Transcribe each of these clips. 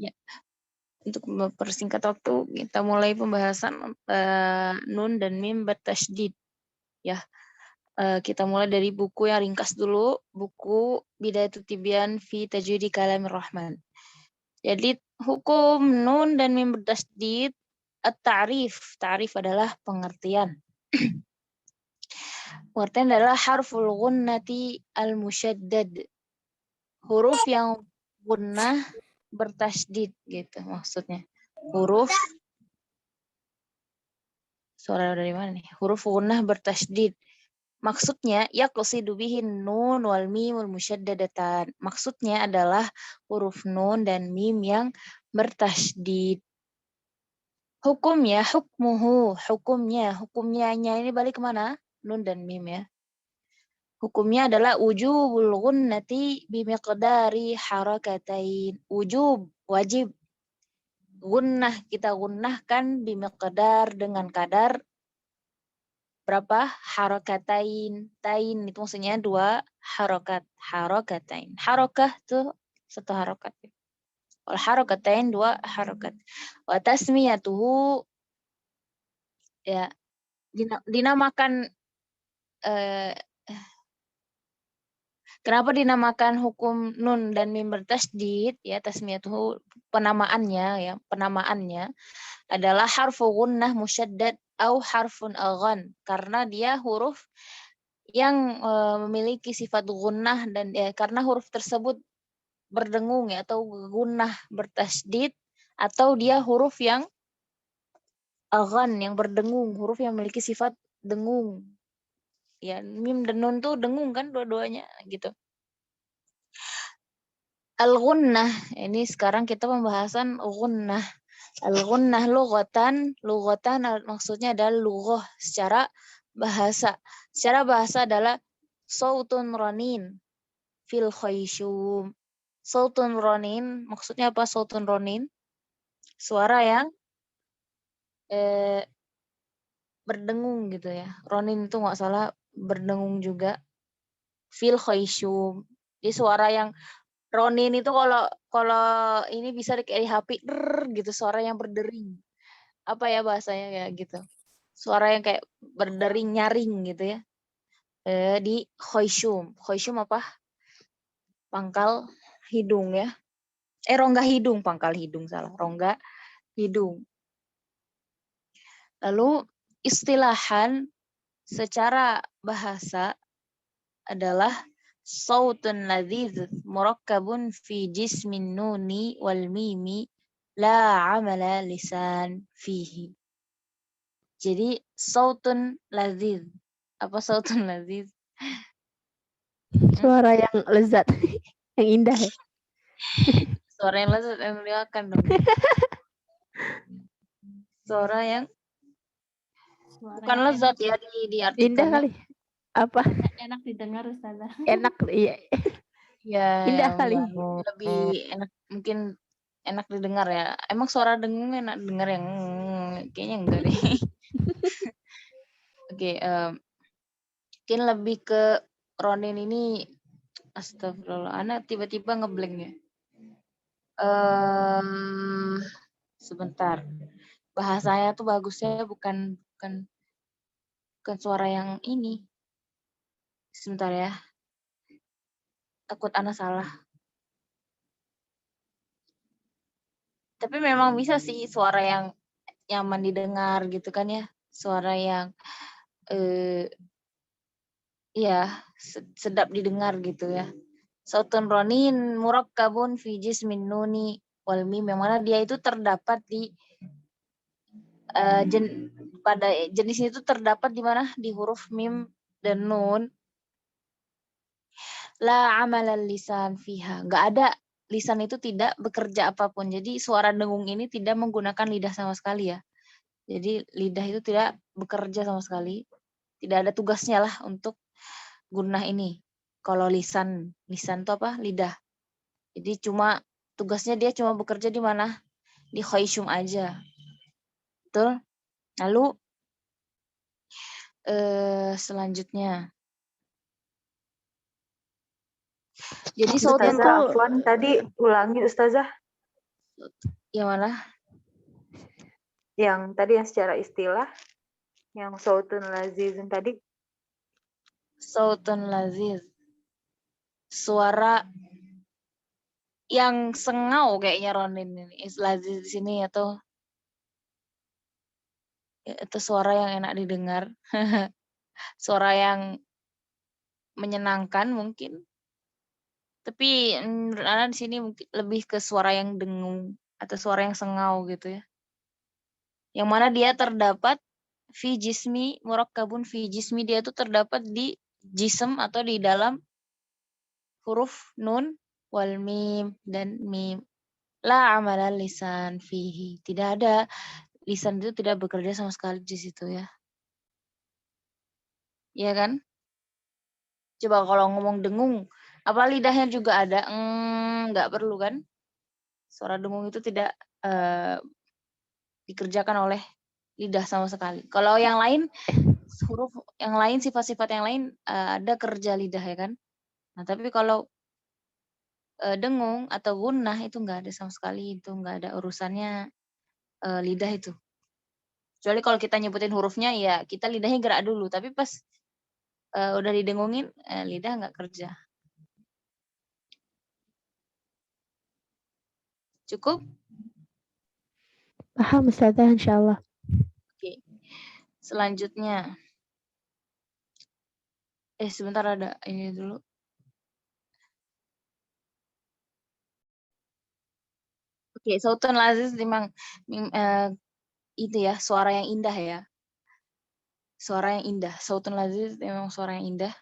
Ya, untuk mempersingkat waktu, kita mulai pembahasan nun dan mim bertasydid. Ya, kita mulai dari buku yang ringkas dulu, buku Bidayatut Tibyan fi Tajwidi Kalamir Rahman. Jadi hukum nun dan mim bertasydid, at-ta'rif. Ta'rif adalah pengertian. Pengertian adalah harful gunnati al-musyaddad. Huruf yang gunnah bertasydid gitu maksudnya. Huruf suara dari mana nih? Huruf gunnah bertasydid. Maksudnya yaqsidu bihin nun wal mim wal musyaddadatan. Maksudnya adalah huruf nun dan mim yang bertasydid. Hukumnya, hukumnya ini balik kemana? Nun dan mim ya. Hukumnya adalah wujubul gunnati bimiqdari harakatain. Wujub, wajib. Gunnah, kita gunnahkan bimiqdar dengan kadar berapa? Harakatain. Tain itu maksudnya 2 harokat. Harakatain. Harokah tuh 1 harokat. Wal harakatain 2 harokat. Wa tasmiyatuhu ya dinamakan kenapa dinamakan hukum nun dan mim bertasydid ya tasmiyatuhu penamaannya adalah harfu gunnah musyaddad au harfun aghan karena dia huruf yang memiliki sifat gunnah dan karena huruf tersebut berdengung ya atau gunnah bertasydid atau dia huruf yang aghan yang berdengung, huruf yang memiliki sifat dengung. Ya, mim dan nun tuh dengung kan dua-duanya gitu. Al-gunnah, ini sekarang kita pembahasan gunnah. Al-gunnah lughatan maksudnya adalah lughah secara bahasa. Secara bahasa adalah sautun ronin fil khayshum. Sautun ronin, maksudnya apa sautun ronin? Suara yang berdengung gitu ya. Ronin itu nggak salah berdengung juga. Fil khayshum. Jadi suara yang ronin itu kalau ini bisa kayak di HP gitu suara yang berdering. Apa ya bahasanya kayak gitu. Suara yang kayak berdering nyaring gitu ya. Di khayshum. Khayshum apa? Pangkal hidung ya. Rongga hidung, pangkal hidung salah. Rongga hidung. Lalu istilahan secara bahasa adalah sautun ladhiz murakkabun fi jismin nuni wal mimi la amala lisan fihi. Jadi sautun ladhiz. Apa sautun ladhiz? Suara yang lezat, yang indah ya. Suara yang lezat yang mendengarkan dong. Suara yang bukan lezat ya diartikan. Indah kali. Apa? Enak didengar Ustazah. Enak, iya. Ya, Indah kali. lebih enak mungkin enak didengar ya. Emang suara dengung enak dengar yang kayaknya enggak deh. Oke, mungkin lebih ke Ronin ini astagfirullah, anak tiba-tiba ngeblank ya. Sebentar. Bahasanya tuh bagusnya bukan suara yang ini. Sebentar ya. Takut anak salah. Tapi memang bisa sih suara yang nyaman didengar gitu kan ya. Suara yang ya sedap didengar gitu ya. Sautun ronin murakkabun fi jismin nuni wal mim yang mana dia itu terdapat di pada jenis itu terdapat di mana di huruf mim dan nun. La amalan lisan fiha. Enggak ada, lisan itu tidak bekerja apapun. Jadi suara dengung ini tidak menggunakan lidah sama sekali ya. Jadi lidah itu tidak bekerja sama sekali. Tidak ada tugasnya lah untuk gunnah ini. Kalau lisan itu apa? Lidah. Jadi tugasnya dia cuma bekerja di mana? Di khayshum aja. Betul? Lalu selanjutnya. Jadi Ustazah, sautun afwan, tadi ulangi Ustazah. Yang mana? Yang tadi yang secara istilah, yang sautun lazizun tadi. Sautun laziz. Suara yang sengau kayaknya Ronin ini. Laziz di sini atau itu suara yang enak didengar. Suara yang menyenangkan mungkin. Tapi menurut Ana di sini mungkin lebih ke suara yang dengung atau suara yang sengau gitu ya. Yang mana dia terdapat fi jismi murakkabun fi jismi, dia itu terdapat di jism atau di dalam huruf nun wal mim dan mim. La amala lisan fihi. Tidak ada, lisan itu tidak bekerja sama sekali di situ ya. Iya kan? Coba kalau ngomong dengung, apa lidahnya juga ada? Nggak perlu kan? Suara dengung itu tidak dikerjakan oleh lidah sama sekali. Kalau yang lain, huruf yang lain, sifat-sifat yang lain ada kerja lidah ya kan? Nah tapi kalau dengung atau gunnah itu nggak ada sama sekali, itu nggak ada urusannya lidah itu. Kecuali kalau kita nyebutin hurufnya ya kita lidahnya gerak dulu, tapi pas udah didengungin lidah nggak kerja. Cukup? Paham Ustazah insyaallah. Oke. Selanjutnya. Sebentar ada ini dulu. Oke, sautun laziz memang itu ya, suara yang indah ya. Suara yang indah. Sautun laziz memang suara yang indah.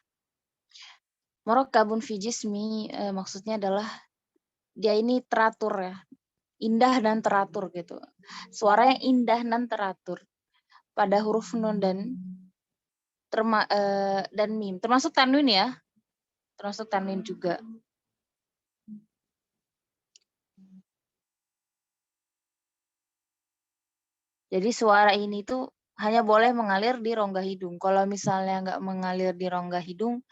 Murakkabun fi jismi maksudnya adalah dia ini teratur ya. Indah dan teratur gitu. Suara yang indah dan teratur pada huruf nun dan dan mim. Termasuk tanwin ya. Termasuk tanwin juga. Jadi suara ini tuh hanya boleh mengalir di rongga hidung. Kalau misalnya nggak mengalir di rongga hidung,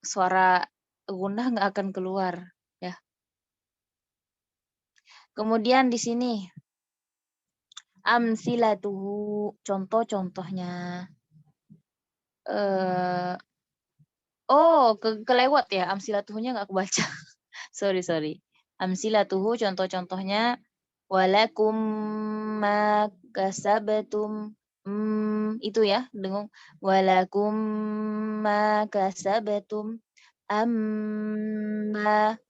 suara gundah nggak akan keluar. Ya. Kemudian di sini amsilatuhu, contoh-contohnya. Kelewat ya, amsilatuhunya nggak kebaca. sorry. Amsilatuhu, contoh-contohnya. Walakum ma kasabatum. Itu ya, dengung. Walakum ma kasabatum. Amma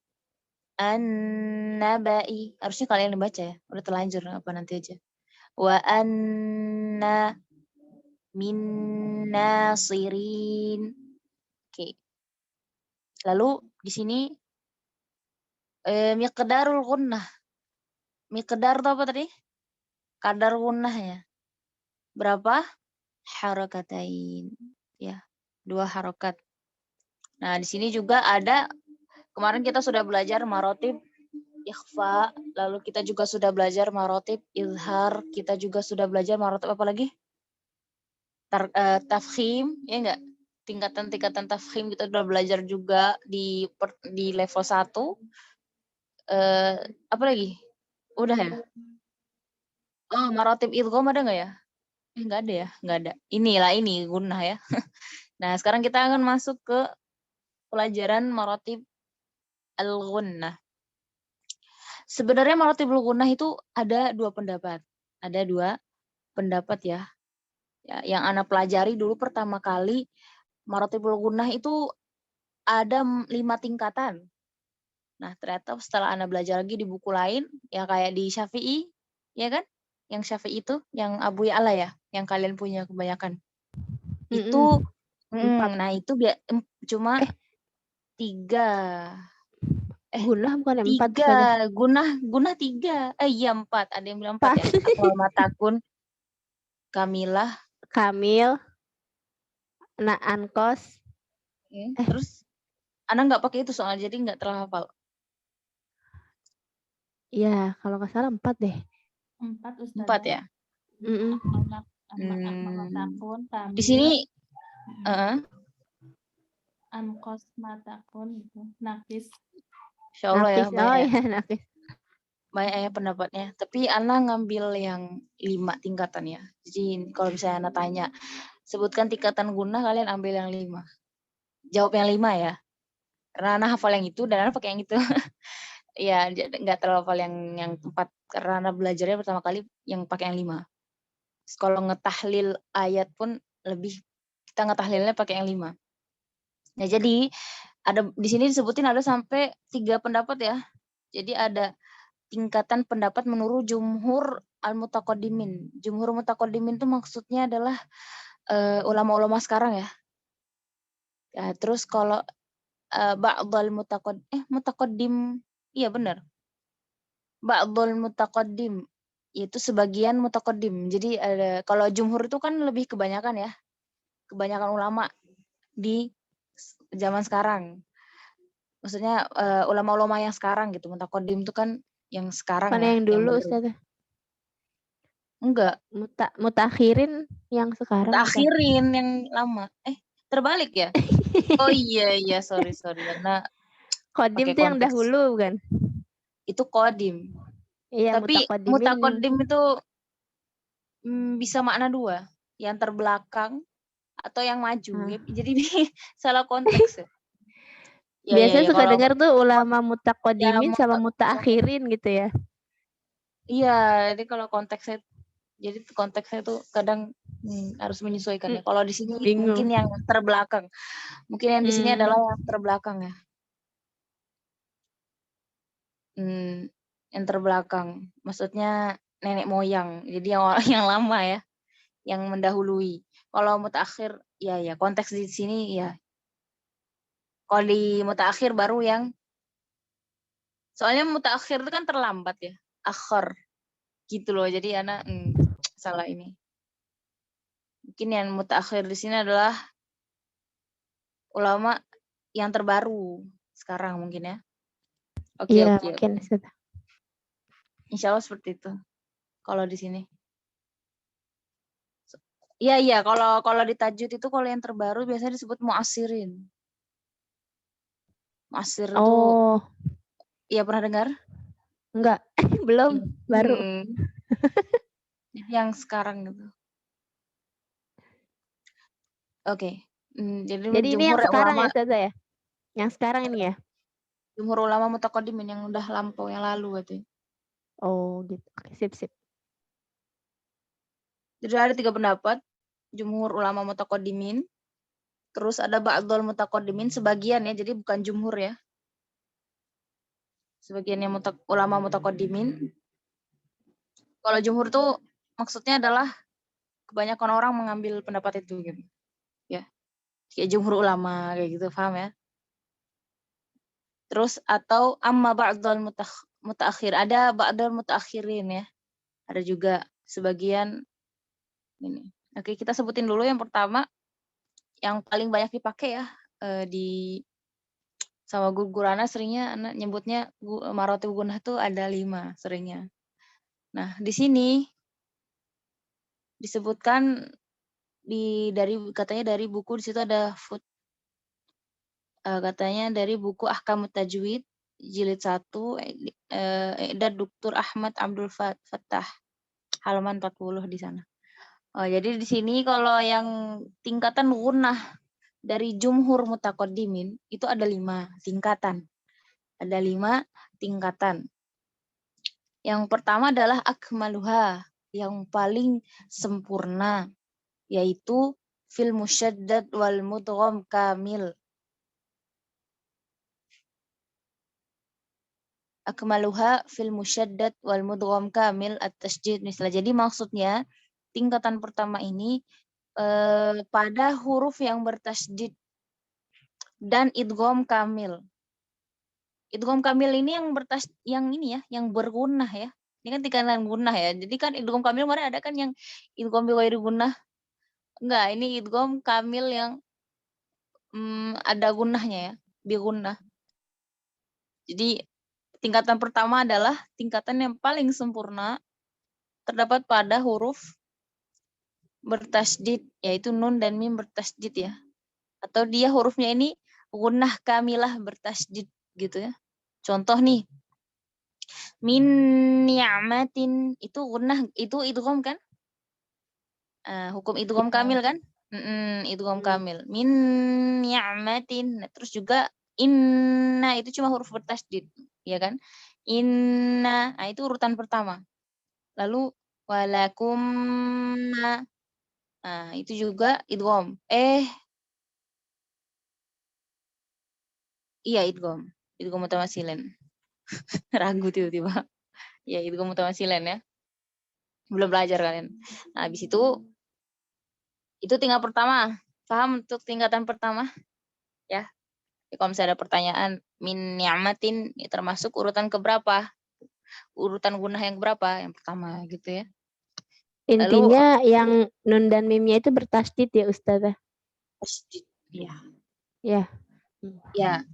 an-nabai. Harusnya kalian yang baca ya. Udah terlanjur apa nanti aja. Wa anna min nasirin. Oke. Lalu di sini miqdarul gunnah. Miqdar itu apa tadi? Kadar gunnahnya. Berapa? Harakatain. Ya, 2 harokat. Nah, di sini juga ada, kemarin kita sudah belajar marotib ikhfa, lalu kita juga sudah belajar marotib izhar, kita juga sudah belajar marotib apa lagi? Tafkhim, ya enggak? Tingkatan-tingkatan tafkhim kita sudah belajar juga di level 1. Apa lagi? Udah ya? Oh, marotib idgham ada nggak ya? Nggak ada ya? Nggak ada. Inilah ini gunnah ya. Nah, sekarang kita akan masuk ke pelajaran marotib al-gunnah. Sebenarnya marotib al-gunnah itu ada 2 pendapat. Ada 2 pendapat ya. Yang Ana pelajari dulu pertama kali marotib al-gunnah itu ada 5 tingkatan. Nah, ternyata setelah Ana belajar lagi di buku lain, ya kayak di Syafi'i, ya kan? Yang Syafi'i itu, yang Abu Ya'la ya, yang kalian punya kebanyakan. Itu, 4. nah itu cuma 3. Gunnah bukan 4 3, Ustazah. gunah 3. Iya 4, ada yang bilang 4 ya. Akwal matakun, Kamilah, Kamil, Ankos. Terus Ana nggak pakai itu soalnya jadi nggak terlalu hafal. Iya, kalau nggak salah 4 deh. 4 Ustazah. 4 ya. Matakun, Di sini Ankos matakun gitu. Nafis. Insya Allah ya. Nafis. Oh ya, nafis. banyak ya pendapatnya. Tapi Ana ngambil yang 5 tingkatan ya. Jadi kalau misalnya Ana tanya, sebutkan tingkatan gunnah, kalian ambil yang 5. Jawab yang 5 ya. Karena Ana hafal yang itu dan Ana pakai yang itu. Ya, nggak terlalu hafal yang 4. Karena Ana belajarnya pertama kali yang pakai yang 5. Terus kalau ngetahlil ayat pun lebih, kita ngetahlilnya pakai yang 5. Nah, jadi ada di sini disebutin ada sampai 3 pendapat ya. Jadi ada tingkatan pendapat menurut jumhur al-mutaqaddimin. Jumhur mutaqaddimin itu maksudnya adalah ulama-ulama sekarang ya. Ya, terus kalau ba'dhal mutaqaddim, iya benar. Ba'dhal mutaqaddim itu sebagian mutaqaddim. Jadi ada, kalau jumhur itu kan lebih kebanyakan ya. Kebanyakan ulama di zaman sekarang. Maksudnya ulama-ulama yang sekarang gitu. Mutaqaddim itu kan yang sekarang Bukan ya, yang yang dulu baru. Ustazah. Enggak, Mutakhirin yang sekarang bukan? terakhirin yang lama. Terbalik ya? Oh iya, sorry. Karena Qadim pakai tuh yang konteks. dahulu bukan? Itu qadim. Iya, Tapi mutaqaddimin yang mutaqaddim itu bisa makna 2. Yang terbelakang atau yang maju. Ah. Jadi ini salah konteks ya. Biasanya suka Kalau dengar tuh ulama ya mutaqaddimin sama mutaakhirin gitu ya. iya, jadi kalau konteksnya, jadi konteksnya tuh kadang harus menyesuaikan ya. Kalau di sini mungkin Bingung. yang terbelakang. Mungkin yang di sini adalah yang terbelakang ya. Yang terbelakang. Maksudnya nenek moyang. Jadi yang orang yang lama ya, yang mendahului. Kalau mutaakhir, ya konteks di sini ya. Kalau di mutaakhir baru yang, soalnya mutaakhir itu kan terlambat ya, akhir gitu loh. Jadi anak salah ini. Mungkin yang mutaakhir di sini adalah ulama yang terbaru sekarang mungkin ya. Oke. Iya, mungkin Ustazah. Insya Allah seperti itu. Kalau di sini. Iya. Kalau di tajwid itu kalau yang terbaru biasanya disebut mu'asirin. Mu'asir itu, Oh, iya pernah dengar? enggak. Belum, baru. Jadi yang sekarang gitu. Oke. Jadi ini yang jumhur sekarang ulama, ya Ustazah ya? Yang sekarang ini ya? jumhur ulama mutaqaddimin yang udah lampau, yang lalu gitu. Oh, gitu. Oke, sip. Jadi ada 3 pendapat. Jumhur ulama mutaqaddimin. Terus ada ba'dhul mutaqaddimin, sebagian ya, jadi bukan jumhur ya. Sebagian yang ulama mutaqaddimin. Kalau jumhur tuh maksudnya adalah kebanyakan orang mengambil pendapat itu gitu. Ya. Kayak jumhur ulama kayak gitu, paham ya? Terus atau amma ba'dhul mutaakhir. Ada ba'dhul mutaakhirin ya. Ada juga sebagian ini. Oke, kita sebutin dulu yang pertama, yang paling banyak dipakai ya di sama guru Ana seringnya anak nyebutnya maratib gunnah tuh ada 5 seringnya. Nah, di sini disebutkan katanya dari buku, di situ ada katanya dari buku Ahkamut Tajwid jilid 1 I'dad Dr. Ahmad Abdul Fattah, halaman 40 di sana. Jadi di sini kalau yang tingkatan gunnah dari jumhur mutaqaddimin itu ada 5 tingkatan. Ada 5 tingkatan. Yang pertama adalah akmaluha, yang paling sempurna, yaitu fil musyaddad wal mudgham kamil. Akmaluha fil musyaddad wal mudgham kamil at-tasydid misalnya. Jadi maksudnya tingkatan pertama ini pada huruf yang bertasydid dan idgham kamil. Idgham kamil ini yang ini ya, yang bergunnah ya. Ini kan tingkatan gunnah ya. Jadi kan idgham kamil kemarin ada kan yang idgham bi ghairi gunnah. Enggak, ini idgham kamil yang ada gunnahnya ya, bi gunnah. Jadi tingkatan pertama adalah tingkatan yang paling sempurna terdapat pada huruf bertasydid, yaitu nun dan mim bertasydid ya. Atau dia hurufnya ini gunnah kamilah bertasydid gitu ya. Contoh nih, Min ni'matin itu gunnah, itu idgham kan? Hukum idgham Iya. kamil kan? Idgham kamil. Min ni'matin. Nah, terus juga inna itu cuma huruf bertasydid, ya kan? Inna, nah itu urutan pertama. Lalu walakum ma. Nah, itu juga idgham. Iya idgham. Idgham mutawasilin. Ragu tiba-tiba. Ya, idgham mutawasilin ya. Belum belajar kalian. Nah, habis itu tinggal pertama. Paham untuk tingkatan pertama? Ya. Jadi kalau misalnya ada pertanyaan min ni'matin ya termasuk urutan keberapa? Urutan gunah yang berapa? Yang pertama gitu ya. Lalu Intinya yang nun dan mimnya itu bertasydid ya Ustazah. ya. Ya. Ya,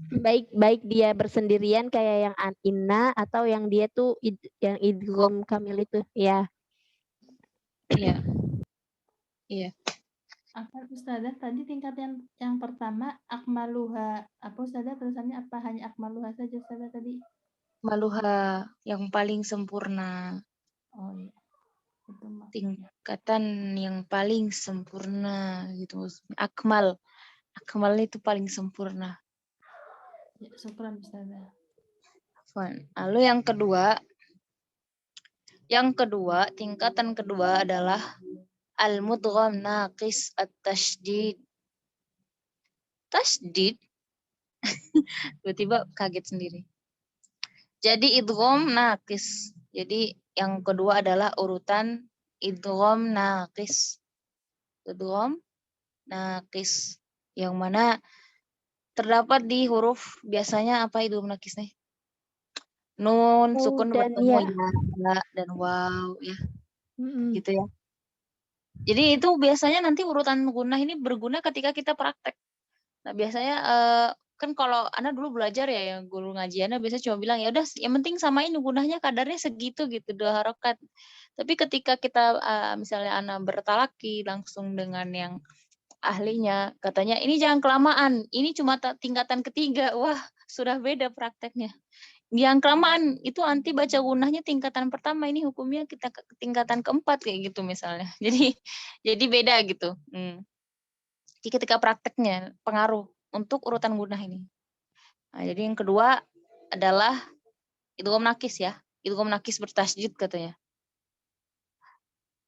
Baik dia bersendirian kayak yang inna atau yang dia tuh yang idgham kamil itu. Ya. iya. Iya. Apa Ustazah tadi tingkat yang pertama akmaluha apa Ustazah tulisannya apa hanya akmaluha saja Ustazah tadi? Maluha yang paling sempurna. Oh iya. Itu maksudnya. Tingkatan yang paling sempurna gitu maksudnya. Akmal itu paling sempurna. Ya, syukran Ustazah. Lalu yang kedua, tingkatan kedua adalah al-mudgham naqis at-tasydid. Tasydid? Tiba-tiba kaget sendiri. Jadi idgham naqis. Jadi yang kedua adalah urutan idgham naqis. Idgham naqis. Yang mana terdapat di huruf biasanya apa idgham naqis nih? Nun, sukun dan bertemu ya. dan waw ya. Mm-mm. Gitu ya. Jadi itu biasanya nanti urutan gunah ini berguna ketika kita praktek. Nah, biasanya kan kalau Ana dulu belajar ya, yang guru ngaji Ana biasanya cuma bilang ya udah yang penting samain gunahnya kadarnya segitu gitu 2 harokat. Tapi ketika kita misalnya Ana bertalaki langsung dengan yang ahlinya, katanya ini jangan kelamaan, ini cuma tingkatan ketiga. Wah, sudah beda prakteknya. Yang kelamaan itu anti baca gunahnya tingkatan pertama, ini hukumnya kita ke tingkatan keempat kayak gitu misalnya. Jadi beda gitu. Jadi ketika prakteknya pengaruh untuk urutan gunah ini. Nah, jadi yang kedua adalah idgham nakis ya. Idgham nakis bertasydid katanya.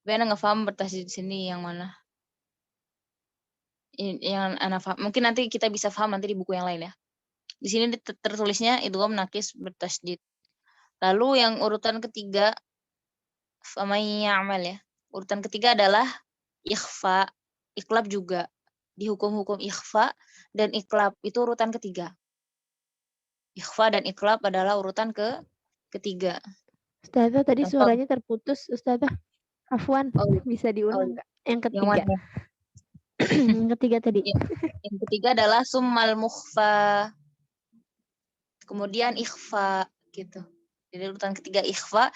Bena nggak paham bertasydid di sini yang mana? Yang Ana paham. Mungkin nanti kita bisa paham nanti di buku yang lain ya. Di sini tertulisnya idgham nakis bertasydid. Lalu yang urutan ketiga famay ya'mal ya. Urutan ketiga adalah ikhfa, iklab juga. Di hukum-hukum ikhfa dan iklab itu urutan ketiga. Ikhfa dan iklab adalah urutan ketiga. Ustazah tadi Contoh, suaranya terputus Ustazah. Afwan, bisa diulang nggak? Yang yang ketiga. mana? Yang ketiga tadi. Yang ketiga adalah summal mukhfa. Kemudian ikhfa gitu. Jadi urutan ketiga ikhfa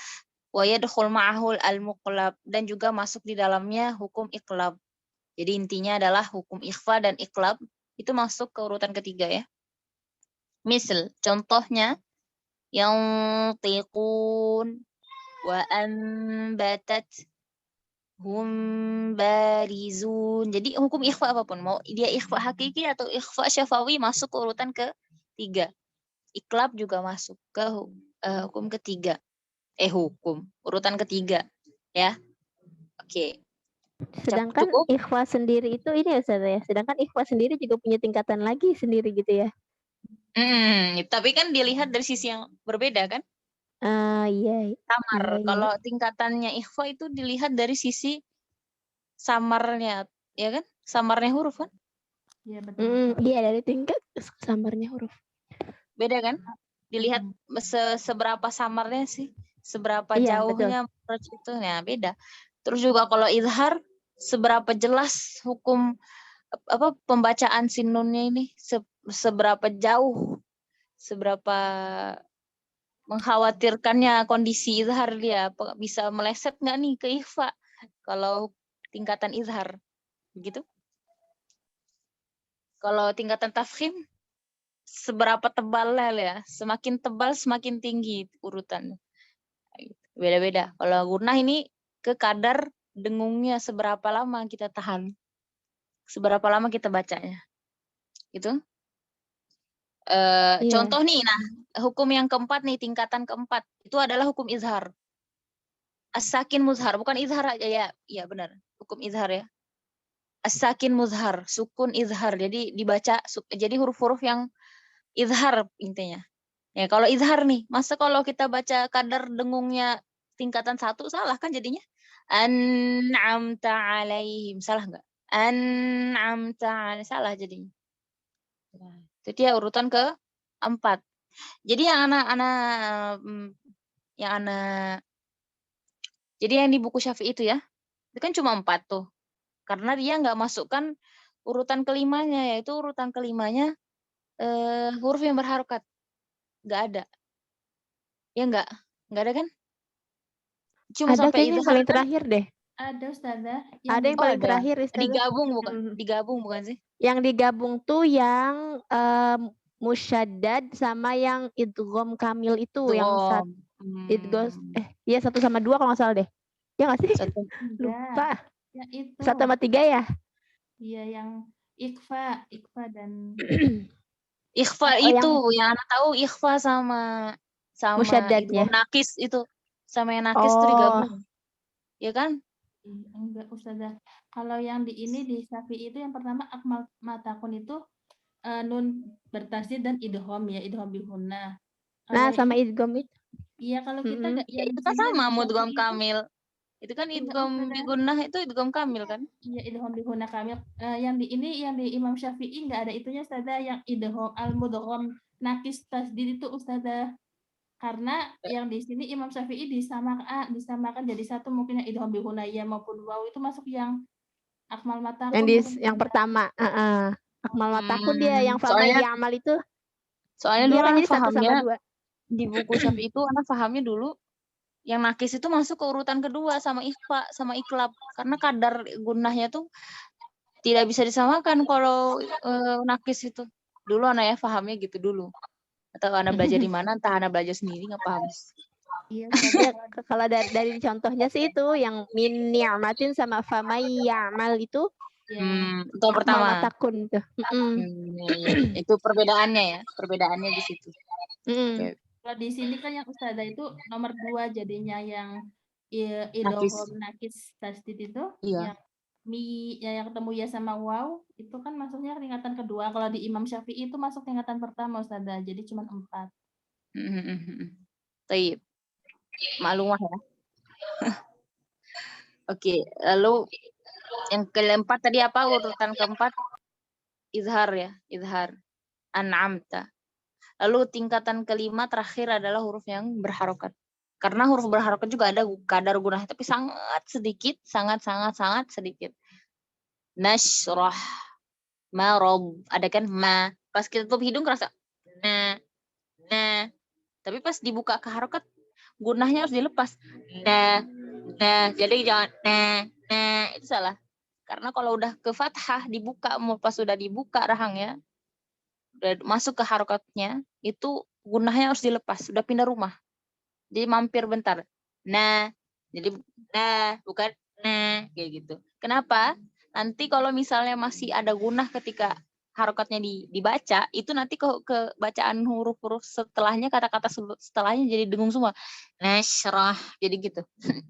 wa yadkhul ma'ahul al-muqlab dan juga masuk di dalamnya hukum iqlab. Jadi intinya adalah hukum ikhfa dan iqlab itu masuk ke urutan ketiga ya. Misal contohnya yang tiqun wa ambatat hum barizun. Jadi hukum ikhfa apapun, mau dia ikhfa hakiki atau ikhfa syafawi masuk ke urutan ketiga. Iklab juga masuk ke hukum ketiga. Hukum urutan ketiga, ya. Oke. Sedangkan Cukup? ikhfa sendiri itu ini ya Ustazah ya. Sedangkan ikhfa sendiri juga punya tingkatan lagi sendiri gitu ya. Tapi kan dilihat dari sisi yang berbeda kan? Iya. Samar. Iya. Kalau tingkatannya ikhfa itu dilihat dari sisi samarnya, ya kan? Samarnya huruf kan? Iya betul. Iya dari tingkat samarnya huruf. Beda kan? Dilihat seberapa samarnya sih, seberapa Iya, jauhnya approach itu, ya beda. Terus juga kalau izhar, seberapa jelas hukum apa pembacaan sinunnya ini, seberapa jauh, seberapa mengkhawatirkannya kondisi izhar dia, bisa meleset nggak nih ke ikhfa kalau tingkatan izhar, begitu? Kalau tingkatan tafkhim, seberapa tebalnya ya, semakin tebal semakin tinggi urutannya. Beda-beda. Kalau gunnah ini ke kadar dengungnya seberapa lama kita tahan. Seberapa lama kita bacanya. Gitu. Iya. Contoh nih, nah hukum yang keempat nih, tingkatan keempat. Itu adalah hukum izhar. As-sakin muzhar, bukan izhar aja ya. Iya benar, hukum izhar ya. As-sakin muzhar, sukun izhar. Jadi dibaca, jadi huruf-huruf yang izhar intinya. Ya kalau izhar nih, masa kalau kita baca kadar dengungnya tingkatan 1 salah kan jadinya? An'amta alaihim, salah nggak? An'amta alaihim, salah jadinya. Nah, itu dia urutan ke-4. Jadi yang jadi yang di buku Syafi'i itu ya, itu kan cuma 4 tuh. Karena dia nggak masukkan urutan kelimanya, yaitu urutan kelimanya huruf yang berharokat. Nggak ada. Ya nggak ada kan? Cuma Ada sampai kayaknya yang izhar paling kan? terakhir deh. Ada Ustazah Ada yang Oh paling ada. terakhir Ustazah. Digabung bukan sih? Yang digabung tuh yang musyaddad sama yang idgham kamil itu yang idgham iya 1 sama 2 kalau nggak salah deh. Ya nggak sih? Satu. Lupa. Ya itu. 1 sama 3 ya? Iya yang ikhfa dan Ikhfa Oh, itu yang anak tahu, ikhfa sama musyaddadnya. idgham nakis itu. Sama yang nakis itu Oh, digabung. Ya kan? enggak Ustazah. Kalau yang di ini di Syafi'i itu yang pertama akmal matakun itu nun bertasdid dan idgham ya, idgham bihunna. nah Kalau sama ini idgham itu. iya kalau kita Mm-mm. nggak Ya, yang itu di kan sini yang sama di mudgham Syafi'i itu kamil. Itu kan enggak idgham Ustazah. bigunnah itu idgham kamil kan? Iya idgham bihunna kamil. Yang di ini yang di Imam Syafi'i nggak ada itunya Ustazah, yang idgham al-mudgham nakis tasdid itu Ustazah. Karena yang di sini Imam Syafi'i disamakan jadi satu, mungkin yang idgham bihunaya maupun waw itu masuk yang akmal matakun. Yang pertama, akmal matakun dia yang fama Soalnya ya'mal itu. Soalnya Dia dulu kan anak jadi 1 sama fahamnya 2. di buku Syafi'i itu anak fahamnya dulu yang nakis itu masuk ke urutan kedua sama ikhfa sama iklab, karena kadar gunnahnya tuh tidak bisa disamakan kalau nakis itu. Dulu anak ya fahamnya gitu dulu. Atau anak belajar di mana, entah anak belajar sendiri nggak paham. Iya, Ya, kalau dari contohnya sih itu yang min ni'matin sama fama ya'mal itu Itu yang akmal pertama. matakun tuh. Ya. Itu perbedaannya ya, perbedaannya di situ. Okay. Kalau di sini kan yang Ustazah itu nomor 2 jadinya yang Nakis. nakis tasdid itu, Iya. yang ketemu ya sama waw itu kan masuknya tingkatan kedua. Kalau di Imam Syafi'i itu masuk tingkatan pertama Ustazah, jadi cuma 4. Taib. Maklumah ya. Oke, lalu yang keempat tadi apa, urutan keempat? Izhar ya, izhar. An'amta. Lalu tingkatan kelima terakhir adalah huruf yang berharokat. Karena huruf berharokat juga ada kadar gunnah, tapi sangat sedikit, sangat sedikit. Nashrah, marob, ada kan ma. Pas kita tutup hidung kerasa na. Tapi pas dibuka ke harokat, gunnahnya harus dilepas. Nah, jadi jangan itu salah. Karena kalau udah ke fathah dibuka, pas sudah dibuka rahangnya, udah masuk ke harokatnya, itu gunnahnya harus dilepas, sudah pindah rumah. Jadi mampir bentar. Nah, jadi bukan kayak gitu. Kenapa? Nanti kalau misalnya masih ada gunnah ketika harokatnya dibaca, itu nanti ke bacaan huruf-huruf setelahnya, kata-kata setelahnya jadi dengung semua. Nashrah, jadi gitu.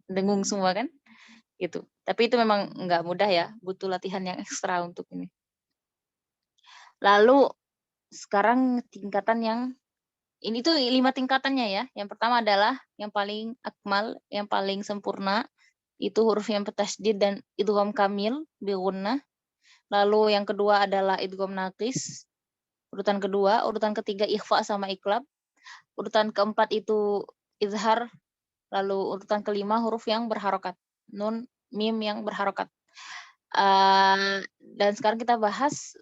Dengung semua kan? Gitu. Tapi itu memang nggak mudah ya, butuh latihan yang ekstra untuk ini. Lalu sekarang tingkatan yang ini tuh 5 tingkatannya ya. Yang pertama adalah yang paling akmal, yang paling sempurna, itu huruf yang bertasydid dan idgham kamil bi gunnah. Lalu yang kedua adalah idgham naqis. Urutan kedua, urutan ketiga ikhfa sama iklab. Urutan keempat itu izhar. Lalu urutan kelima huruf yang berharokat. Nun, mim yang berharokat. Dan sekarang kita bahas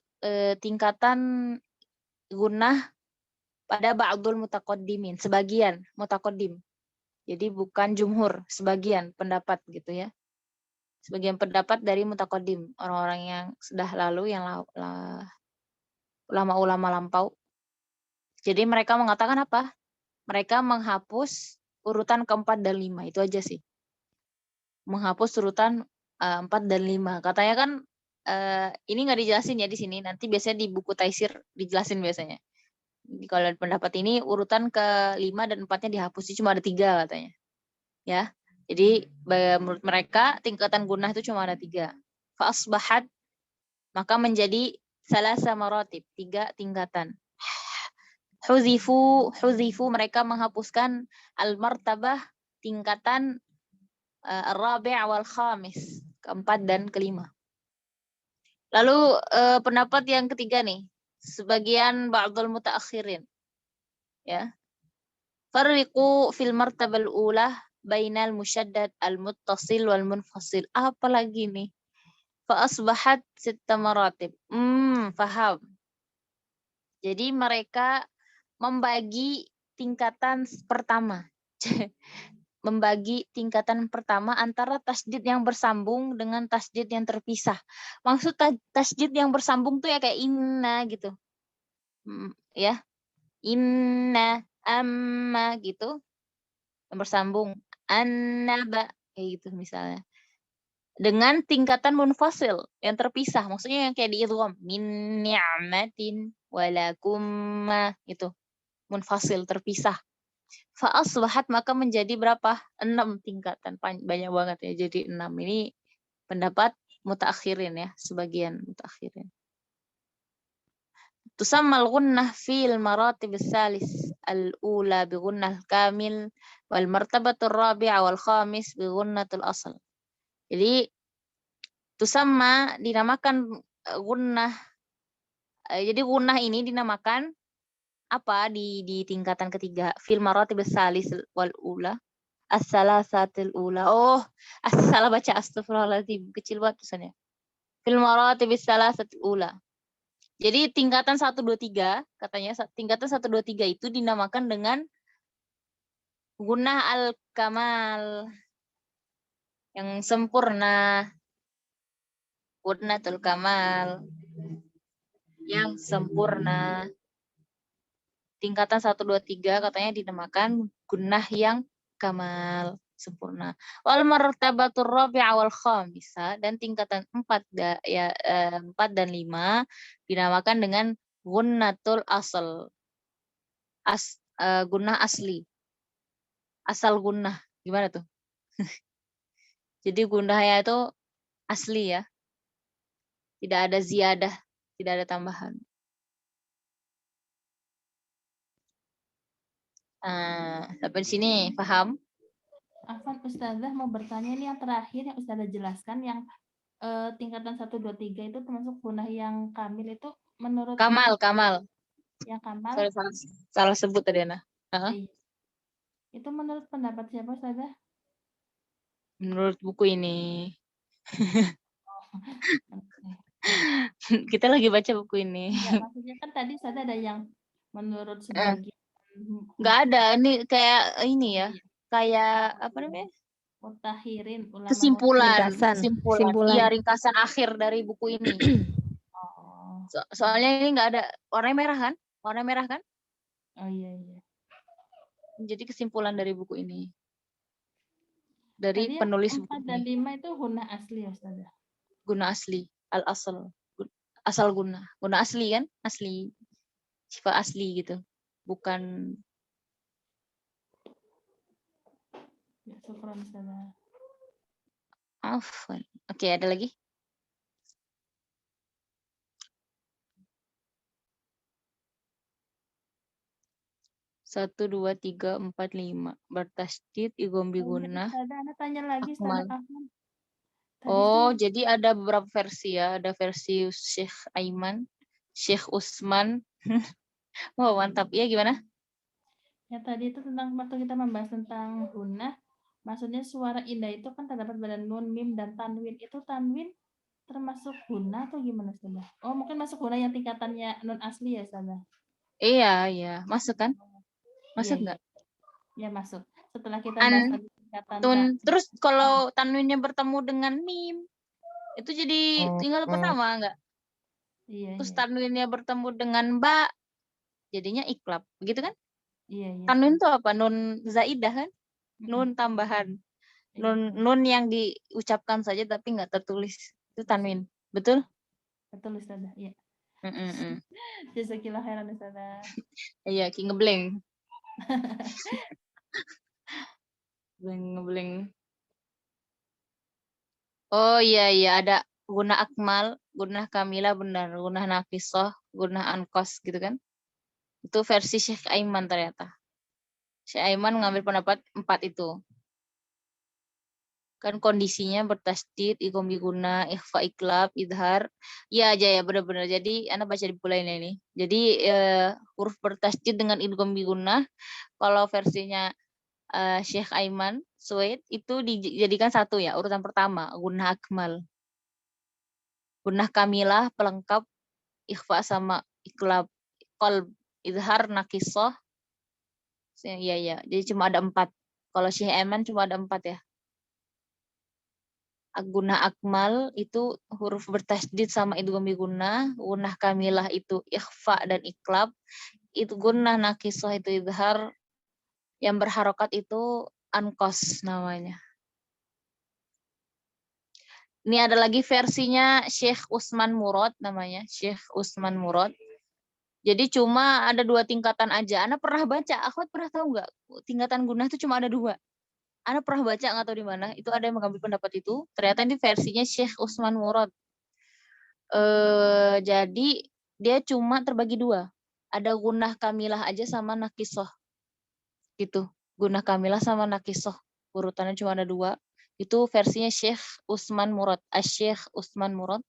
tingkatan gunnah pada ba'dul mutaqaddimin, sebagian mutaqaddim. Jadi bukan jumhur, sebagian pendapat gitu ya. Sebagian pendapat dari mutaqaddim, orang-orang yang sudah lalu, yang ulama-ulama lampau. Jadi mereka mengatakan apa? Mereka menghapus urutan ke-4 dan 5 itu aja sih. Menghapus urutan 4 dan 5. Katanya kan ini nggak dijelasin ya di sini. Nanti biasanya di buku Taisir dijelasin biasanya. Jadi kalau pendapat ini urutan ke-5 dan 4-nya dihapus, cuma ada 3 katanya. Ya. Jadi menurut mereka tingkatan gunnah itu cuma ada 3. Fa asbahat, maka menjadi salasa maratib, 3 tingkatan. Huzifu mereka menghapuskan al-martabah tingkatan ar-rabi' wal khamis, ke-4 dan ke-5. Lalu pendapat yang ketiga nih, sebagian ba'dul mutaakhirin. Ya. Farriqu fil martabal ula bainal musyaddad al-muttasil wal munfasil. Apa lagi nih? Fa asbahat sitta maratib. Paham. Jadi mereka membagi tingkatan pertama. Membagi tingkatan pertama antara tasdid yang bersambung dengan tasdid yang terpisah. Maksud tasdid yang bersambung tuh ya kayak inna gitu. Ya. Inna, amma gitu. Yang bersambung. Annaba kayak gitu misalnya. Dengan tingkatan munfasil yang terpisah. Maksudnya yang kayak di idgham. Min ni'matin walakumma gitu. Munfasil terpisah. Fa asbahat maka menjadi berapa? 6 tingkatan. Banyak banget ya. Jadi 6. Ini pendapat mutaakhirin ya. Sebagian mutaakhirin. Tusammal gunnah fil maratib salis al-ula bi gunnah kamil wal martabatul rabi'ah wal khamis bi gunnatul asal. Jadi tusamma dinamakan gunnah. Jadi gunnah ini dinamakan apa di tingkatan ketiga? Fil maratib salis wal ula. As-salasatil ula. Oh, salah baca, astagfirullahaladzim. Kecil banget tulisannya. Fil maratib salasatil ula. Jadi tingkatan 1 2 3 katanya tingkatan 1 2 3 itu dinamakan dengan gunnah al-kamal. Yang sempurna. Gunnatul kamal. Yang sempurna. Tingkatan 1 2 3 katanya dinamakan gunnah yang kamal, sempurna. Wal martabatur rabi'ah wal khamisah, dan tingkatan 4 dan 5 dinamakan dengan gunnatul asal. Gunnah asli. Asal gunnah. Gimana tuh? Jadi gunnahnya itu asli ya. Tidak ada ziyadah, tidak ada tambahan. Sampai di sini paham? Afwan, Ustazah mau bertanya nih yang terakhir yang Ustazah jelaskan yang tingkatan 1 2 3 itu termasuk gunnah yang kamil itu menurut Kamal. Yang kamal. Sorry, salah sebut tadi Ana. Itu menurut pendapat siapa Ustazah? Menurut buku ini. Kita lagi baca buku ini. Ya, maksudnya kan tadi Ustazah ada yang menurut sebagian. Nggak ada, ini kayak ini ya. Kayak apa namanya? Mutakhirin, ulama Kesimpulan. Kesimpulan. Iya, ringkasan akhir dari buku ini. Soalnya ini nggak ada warna merah kan? Warna merah kan? Oh iya. Jadi kesimpulan dari buku ini. Dari Tadi penulis yang 4 buku dan ini. 5 itu gunnah asli ya Ustazah? Gunnah asli, al-asal. Asal gunnah. Gunnah asli kan? Asli. Sifat asli gitu. Bukan. Ya, syukran Ustazah. Afwan. Oke, ada lagi? Satu, 2, 3, 4, 5. Bertasydid, idgham bigunnah. Ana tanya lagi Ustazah Afwan. Jadi ada beberapa versi ya. Ada versi Syekh Aiman, Syekh Usman. Wow, mantap. Iya, gimana? Ya tadi itu tentang waktu kita membahas tentang gunnah, maksudnya suara indah itu kan terdapat pada nun, mim, dan tanwin. Itu tanwin termasuk gunnah atau gimana Ustazah? Oh, mungkin masuk gunnah yang tingkatannya nun asli ya Ustazah? Iya. Masuk kan? Masuk nggak? Iya, masuk. Setelah kita bahas tingkatan terus kalau tanwinnya bertemu dengan mim, itu jadi tinggal pertama nggak? Iya. Terus tanwinnya bertemu dengan ba, jadinya iklab, begitu kan? Iya. Tanwin itu apa? Nun zaidah kan? nun tambahan. Nun yang diucapkan saja tapi nggak tertulis. Itu tanwin. Betul? Betul Ustazah, iya. Mm-mm. Jazakillah khairan Ustazah. Iya, ki ngebleng. Ngebleng. Oh iya ada guna akmal, guna kamila benar, guna naqisoh, guna ankos gitu kan. Itu versi Syekh Aiman ternyata. Syekh Aiman mengambil pendapat 4 itu. Kan kondisinya bertasdid, iqom biguna, ikhfa iklab, idhar. Ya aja ya benar-benar. Jadi Anda baca di buku lainnya ini. Jadi huruf bertasdid dengan idgham biguna kalau versinya Syekh Aiman Suwaid itu dijadikan satu ya, urutan pertama, gunah akmal. Gunah kamilah pelengkap, ikhfa sama iklab, qalb, idhar, naqisoh. Ya. Jadi cuma ada 4. Kalau Syekh Aiman cuma ada 4 ya. Guna akmal itu huruf bertasdid sama idgham biguna, gunah kamilah itu ikhfa dan iklab, itu gunah naqisoh itu idhar, yang berharokat itu ankos namanya. Ini ada lagi versinya Syekh Usman Murad namanya, Syekh Usman Murad. Jadi cuma ada 2 tingkatan aja. Ana pernah baca, Akhwat pernah tahu nggak? Tingkatan gunah itu cuma ada 2. Ana pernah baca nggak tahu di mana. Itu ada yang mengambil pendapat itu. Ternyata ini versinya Syekh Usman Murad. Jadi dia cuma terbagi 2. Ada gunah kamilah aja sama naqisoh. Gitu. Gunah kamilah sama naqisoh. Urutannya cuma ada 2. Itu versinya Syekh Usman Murad. Syekh Usman Murad.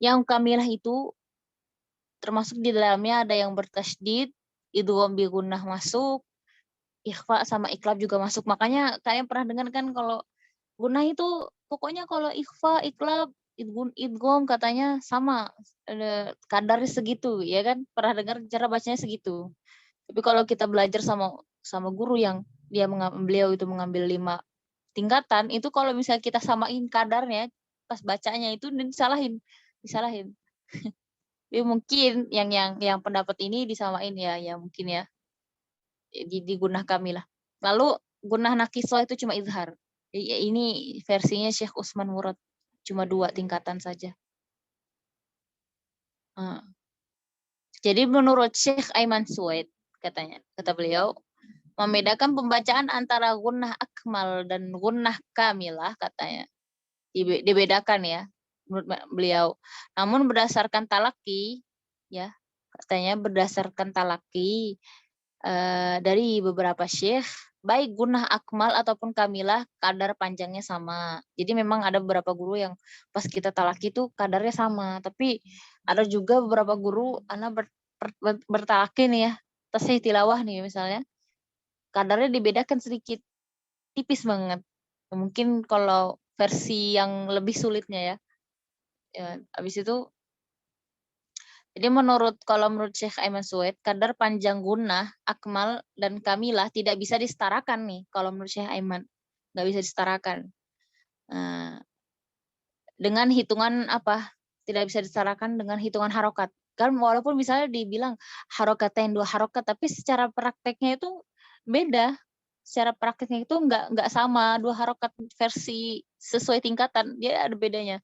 Yang kamilah itu termasuk di dalamnya ada yang bertasdid, idgham bi gunnah masuk, ikhfa sama iklab juga masuk. Makanya kalian pernah dengar kan kalau gunnah itu pokoknya kalau ikhfa, iklab, idgham katanya sama kadarnya segitu, ya kan? Pernah dengar cara bacanya segitu. Tapi kalau kita belajar sama guru yang beliau itu mengambil 5 tingkatan, itu kalau misalnya kita samain kadarnya pas bacanya itu disalahin. Jadi mungkin yang pendapat ini disamain ya mungkin ya digunah kamilah. Lalu gunah naqisoh itu cuma izhar. Ini versinya Syekh Usman Murad, cuma 2 tingkatan saja. Jadi menurut Syekh Aiman Suwaid katanya, kata beliau, membedakan pembacaan antara gunnah akmal dan gunnah kamilah katanya. Dibedakan ya menurut beliau. Namun berdasarkan talaki ya, katanya berdasarkan talaki dari beberapa syekh, baik gunah akmal ataupun kamilah kadar panjangnya sama. Jadi memang ada beberapa guru yang pas kita talaki itu kadarnya sama, tapi ada juga beberapa guru anak bertalaki nih ya, tasih tilawah nih misalnya, kadarnya dibedakan sedikit, tipis banget. Mungkin kalau versi yang lebih sulitnya ya habis itu jadi kalau menurut Syekh Aiman Suwaid, kadar panjang gunah, akmal, dan kamilah tidak bisa disetarakan nih. Kalau menurut Syekh Aiman, nggak bisa disetarakan. Dengan hitungan apa? Tidak bisa disetarakan dengan hitungan harokat. Kan walaupun misalnya dibilang harokatain 2 harokat, tapi secara prakteknya itu beda. Secara prakteknya itu nggak sama 2 harokat versi sesuai tingkatan. Dia ada bedanya.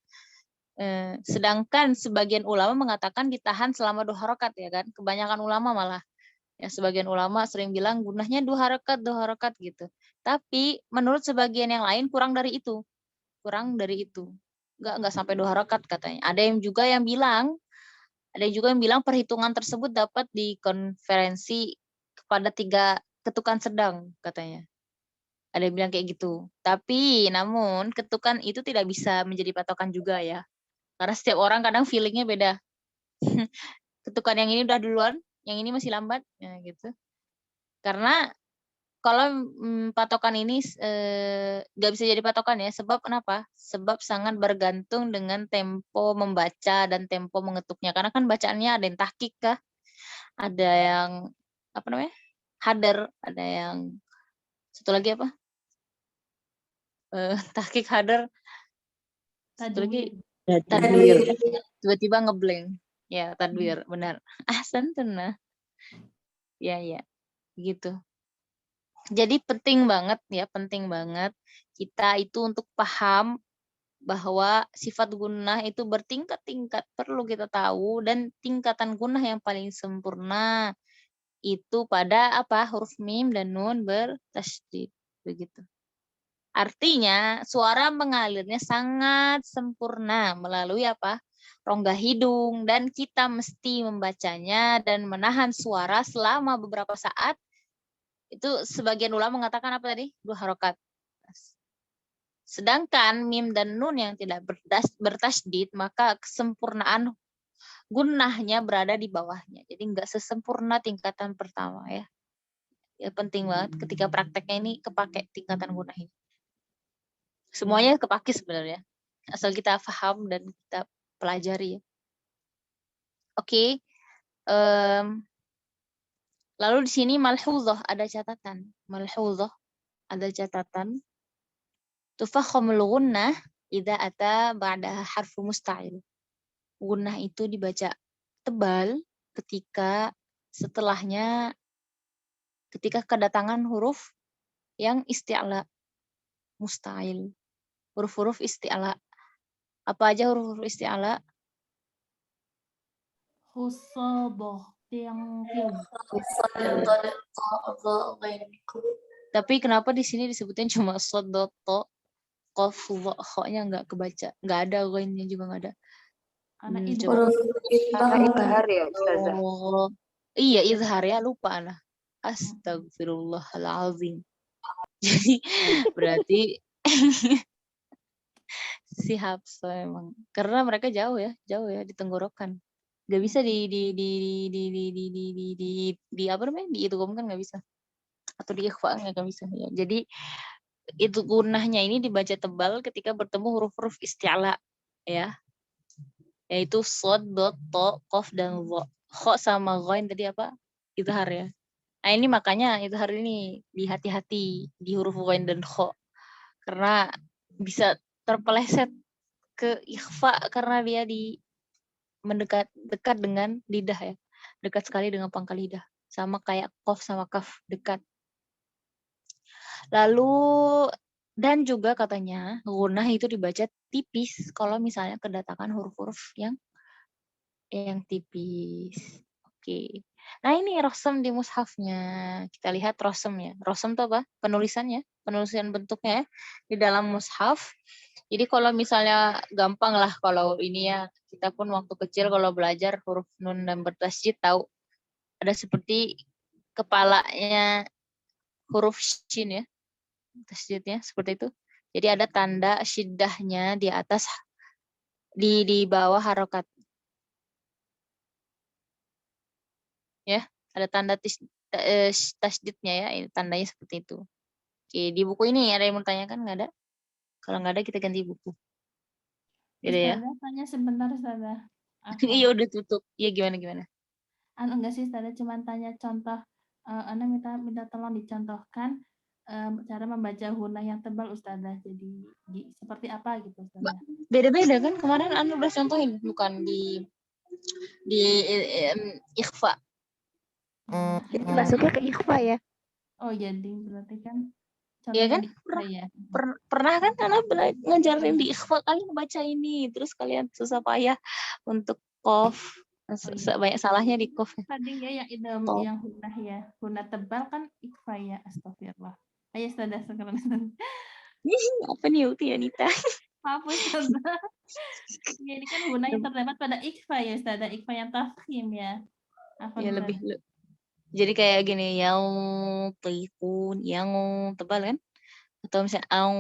Sedangkan sebagian ulama mengatakan ditahan selama 2 harokat ya kan, kebanyakan ulama malah ya, sebagian ulama sering bilang gunahnya 2 harokat gitu, tapi menurut sebagian yang lain kurang dari itu, nggak sampai 2 harokat katanya. Ada yang juga yang bilang perhitungan tersebut dapat dikonferensi kepada 3 ketukan sedang katanya. Ada yang bilang kayak gitu, tapi namun ketukan itu tidak bisa menjadi patokan juga ya. Karena setiap orang kadang feelingnya beda. Ketukan yang ini udah duluan, yang ini masih lambat, ya gitu. Karena kalau patokan ini nggak bisa jadi patokan ya. Sebab kenapa? Sebab sangat bergantung dengan tempo membaca dan tempo mengetuknya. Karena kan bacaannya ada yang tahqiq kah, ada yang apa namanya, hadar, ada yang satu lagi apa? Tahqiq, hadar, satu lagi tadwir. Tiba-tiba ngeblank. Ya, tadwir, benar. Ahsan tenah. Ya, gitu. Jadi penting banget kita itu untuk paham bahwa sifat gunnah itu bertingkat-tingkat, perlu kita tahu, dan tingkatan gunnah yang paling sempurna itu pada apa? Huruf mim dan nun bertasydid, begitu. Artinya suara mengalirnya sangat sempurna melalui apa? Rongga hidung, dan kita mesti membacanya dan menahan suara selama beberapa saat. Itu sebagian ulama mengatakan apa tadi? 2 harokat. Sedangkan mim dan nun yang tidak bertasydid, maka kesempurnaan gunnahnya berada di bawahnya. Jadi nggak sesempurna tingkatan pertama ya. Ya penting banget ketika prakteknya ini kepake tingkatan gunnah ini. Semuanya kepake sebenarnya. Asal kita paham dan kita pelajari ya. Oke. Lalu di sini malhuzah ada catatan. Malhuzah ada catatan. Tufakhamul gunnah idza ata ba'daha harfu musta'il. Gunnah itu dibaca tebal ketika kedatangan huruf yang isti'la, musta'il. Huruf-huruf isti'la. Apa aja huruf-huruf isti'la? Khusadah, tiang. Tapi kenapa di sini disebutin cuma sodoto, qaf, kha-nya nggak kebaca, nggak ada, ghainnya juga nggak ada. Karena Coba. Karena izhar ya Ustazah. Oh, iya izhar ya, lupa lah. Astagfirullahalazim. Jadi berarti si Hafsa emang, karena mereka jauh ya di tenggorokan. Nggak bisa di apa namanya? Diidghamkan nggak bisa. Atau di ikhfa nggak bisa ya. Jadi itu gunnahnya ini dibaca tebal ketika bertemu huruf-huruf isti'la ya. Yaitu shad, dot, to, qaf dan dha. Kha sama ghain tadi apa? Izhar ya. Nah, ini makanya izhar ini hati-hati di huruf ghain dan kha. Karena bisa terpeleset ke ikhfa karena dia dekat dengan lidah ya. Dekat sekali dengan pangkal lidah. Sama kayak qaf sama kaf, dekat. Lalu dan juga katanya gunnah itu dibaca tipis kalau misalnya kedatangan huruf-huruf yang tipis. Oke. Nah, ini rosem di mushafnya. Kita lihat rosem ya. Rosem itu apa? Penulisannya, penulisan bentuknya ya, di dalam mushaf. Jadi kalau misalnya gampang lah kalau ini ya, kita pun waktu kecil kalau belajar huruf nun dan bertasydid tahu ada seperti kepalanya huruf shin ya. Tasydidnya seperti itu. Jadi ada tanda syiddahnya di atas, di bawah harokat. Ya, ada tanda tasydidnya ya, ini tandanya seperti itu. Oke, di buku ini ada yang mau tanyakan? Nggak ada? Kalau nggak ada kita ganti buku. Beda ya? Ustazah tanya sebentar, Ustazah. Iya udah tutup. Iya gimana? Enggak sih, Ustazah, cuma tanya contoh. Ana minta tolong dicontohkan cara membaca gunnah yang tebal, Ustazah. Jadi seperti apa gitu, Ustazah? Beda-beda kan? Kemarin Anda udah contohin, bukan di ikhfa. Jadi masuknya ke ikhfa ya. Oh, jadi berarti kan Iya kan? contohnya di ikhfa ya. Pernah kan Anda ngajarin di ikhfa, kalian baca ini, terus kalian susah payah untuk qaf. Banyak salahnya di qaf. Tadi ya yang idam yang gunnah ya. Gunnah tebal kan ikhfa ya. Astagfirullah. Ayo, Ustazah, sekarang. Apa nih Ukti Anita? Maaf, Ustazah. Ini kan gunnah yang terdapat pada ikhfa ya, Ustazah. Ikhfa yang tafkhim ya. Ya lebih. Jadi kayak gini, yang tikun, yang tebal kan? Atau misalnya ang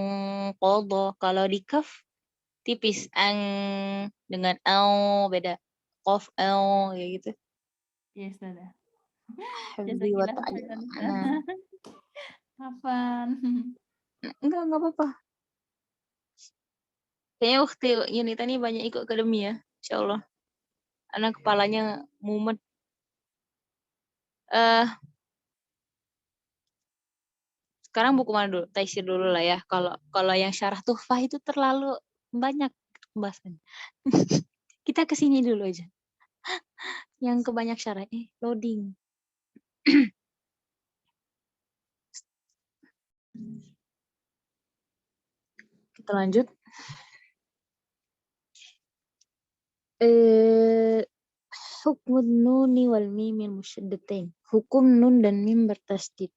qadha, kalau di kaf tipis, ang dengan au beda. Qaf au kayak gitu. Ya, Ustazah. Hafzi wa ta'ala. Kapan? Enggak apa-apa. Kayaknya waktu Yunita nih banyak ikut akademi ya, insyaallah. Anak kepalanya mumet. Sekarang buku mana dulu? Taisir dulu lah ya. Kalau yang syarah tuhfah itu terlalu banyak pembahasan. Kita kesini dulu aja. Yang kebanyak syarah loading. Kita lanjut. Hukmun nuni wal mimil musyaddatain. Hukum nun dan mim bertasydid.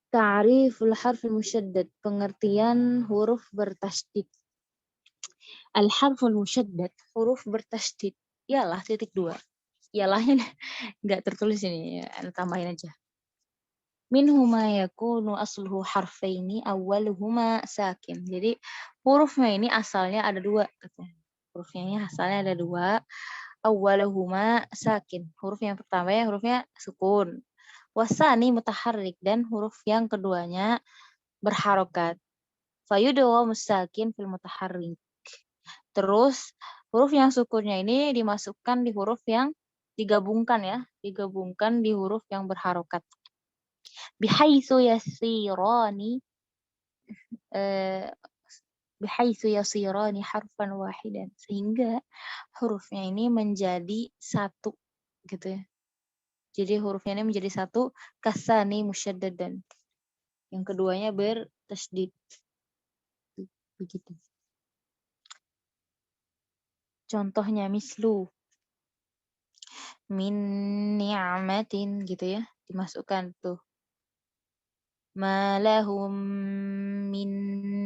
Ta'riful harfil musyaddad. Pengertian huruf bertasydid. Al harful musyaddad. Huruf bertasydid. Ialah titik 2. Ialahnya nggak tertulis ini. Ya, tambahin aja. Minhuma yakunu asluhu harfaini awwaluhuma sakin. Jadi hurufnya ini asalnya ada 2. Hurufnya ini asalnya ada 2. Awwaluhuma sakin. Huruf yang pertama ya hurufnya sukun. Wasani mutaharrik dan huruf yang keduanya berharokat. Fayudghamu sakin fil mutaharrik. Terus huruf yang sukunnya ini dimasukkan di huruf yang digabungkan ya, digabungkan di huruf yang berharokat. Bihaitsu yasirani bihaitsu yasirani harfan wahidan, sehingga hurufnya ini menjadi satu gitu ya. Jadi hurufnya ini menjadi satu, kasani musyaddadan. Yang keduanya bertasydid. Begitu. Contohnya mislu min ni'matin gitu ya, dimasukkan tuh. Malahum min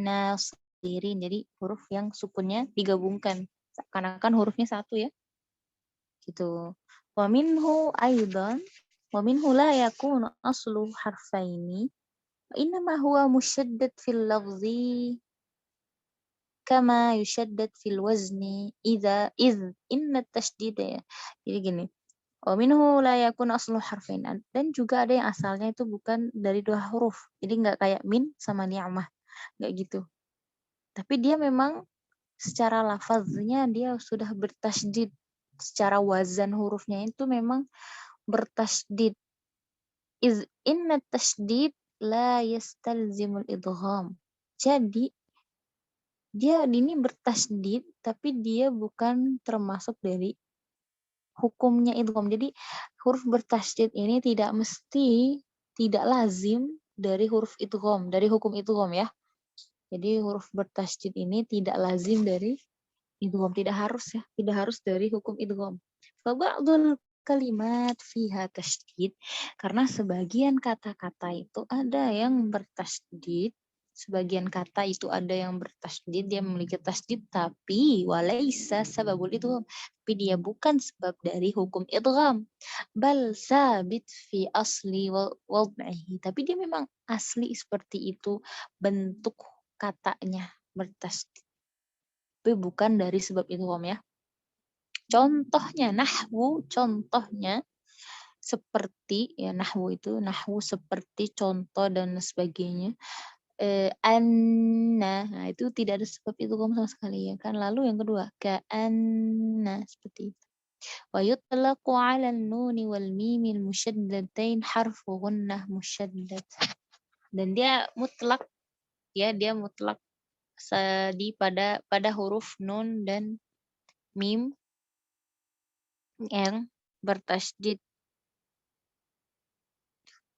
nasirin. Jadi huruf yang sukunnya digabungkan. Seakan-akan hurufnya satu ya. Gitu. Wa minhu aidan wa minhu la yakunu aslu harfaini wa innama huwa musyaddad fil lafzi kama yushaddad fil wazni idza inna tasydid ya. Jadi gini. Wa minhu la yakunu aslu harfain. Dan juga ada yang asalnya itu bukan dari 2 huruf. Jadi nggak kayak min sama ni'mah. Nggak gitu. Tapi dia memang secara lafaznya dia sudah bertasydid. Secara wazan hurufnya itu memang bertasydid. Inna tasydid la yastalzimul idgham. Jadi dia ini bertasydid tapi dia bukan termasuk dari hukumnya idgham. Jadi huruf bertasydid ini tidak mesti, tidak lazim dari huruf idgham, dari hukum idgham ya. Jadi huruf bertasydid ini tidak lazim dari idgham, tidak harus ya, tidak harus dari hukum idgham. Fa ba'dul kalimat fiha tasydid, karena sebagian kata-kata itu ada yang bertasydid, sebagian kata itu ada yang bertasydid, dia memiliki tasydid, tapi walaisa sababul idgham, tapi dia bukan sebab dari hukum idgham. Bal sabit fi asli wad'ihi, tapi dia memang asli seperti itu bentuk katanya bertasydid, tapi bukan dari sebab idgham ya. Contohnya nahwu, contohnya seperti ya, nahwu itu nahwu seperti, contoh dan sebagainya. Anna, nah itu tidak ada sebab idgham sama sekali ya kan. Lalu yang kedua ka'anna, seperti itu. Wa yutlaqu 'ala an-nuni wal mimil musyaddadatain harfu ghunnah musyaddad. Dan dia mutlak ya, dia mutlak pada huruf nun dan mim yang bertasydid.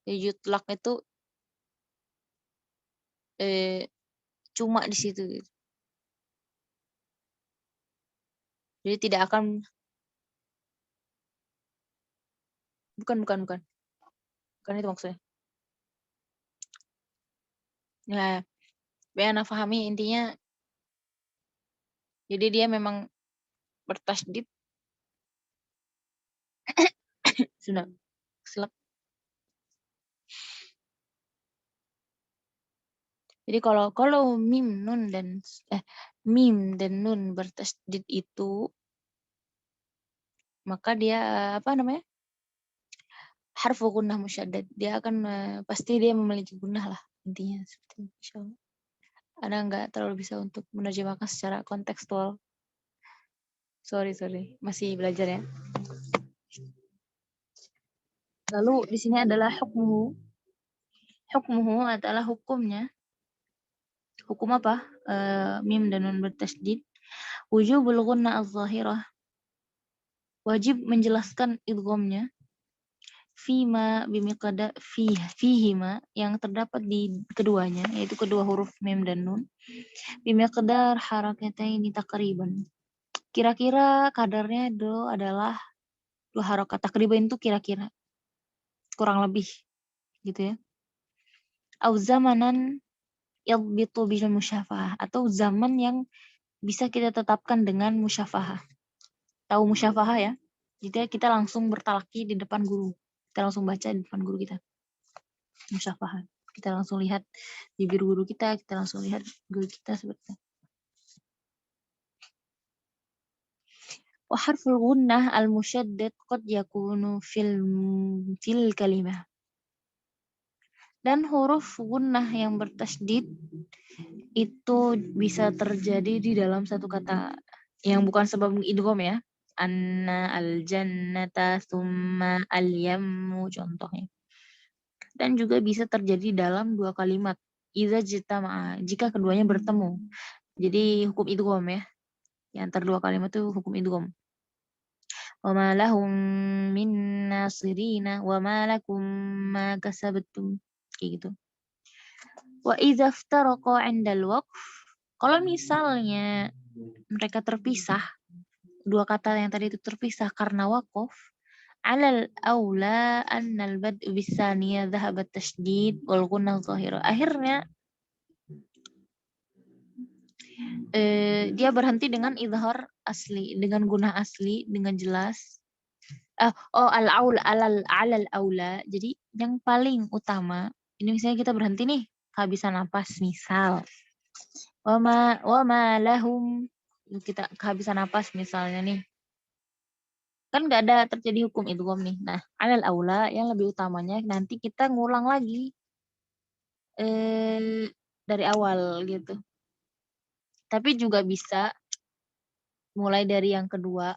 Yutlak itu cuma di situ gitu. Jadi tidak akan, bukan itu maksudnya. Nah, biar Anda pahami intinya, jadi dia memang bertasydid. Sudah, selek. Jadi kalau mim dan nun bertasydid itu, maka dia apa namanya? Harfu gunnah musyaddad. Dia akan pasti dia memiliki gunnah lah intinya, seperti itu insyaallah. Anda nggak terlalu bisa untuk menerjemahkan secara kontekstual. Sorry, masih belajar ya. Lalu di sini adalah hukmuhu. Hukmuhu adalah hukumnya. Hukum apa? Mim dan nun bertasydid. Wujubul gunnah az-zahirah. Wajib menjelaskan idghamnya. fima bimiqdar fihima yang terdapat di keduanya, yaitu kedua huruf mim dan nun, bimiqdar harakataini taqriban. Kira-kira kadarnya itu adalah 2 harokat. Takriban itu kira-kira, kurang lebih gitu ya. Au zamanan yadbitu bil musyafahah, atau zaman yang bisa kita tetapkan dengan musyafahah. Tahu musyafahah ya? Jadi kita langsung bertalaki di depan guru. Kita langsung baca di depan guru kita. Musyafahah. Kita langsung lihat bibir guru kita langsung lihat guru kita seperti itu. Wa harful gunnah al-musyaddad qad yakunu fil kalimah. Dan huruf gunnah yang bertasydid itu bisa terjadi di dalam satu kata yang bukan sebab idgham ya. Anna al-jannata summa al-yammu contohnya. Dan juga bisa terjadi dalam 2 kalimat. Idza jitama'a, jika keduanya bertemu. Jadi hukum idgham ya. Yang antara 2 kalimat itu hukum idgham. Wa ma lahum min nasirina wa ma lakum ma kasabtum. Kayak gitu. Wa idza iftaraqa 'indal waqf, kalau misalnya mereka terpisah, 2 kata yang tadi itu terpisah karena waqaf, 'alal aula annal bad'u bisaniyah dhahabat tasydid wal gunnah dhahira. Akhirnya dia berhenti dengan idhar asli, dengan gunnah asli, dengan jelas. Alal aula. Jadi yang paling utama, ini misalnya kita berhenti nih, kehabisan napas misal. Wama lahum, kita kehabisan napas misalnya nih. Kan nggak ada terjadi hukum idgham nih. Nah, alal aula yang lebih utamanya nanti kita ngulang lagi dari awal gitu. Tapi juga bisa mulai dari yang kedua.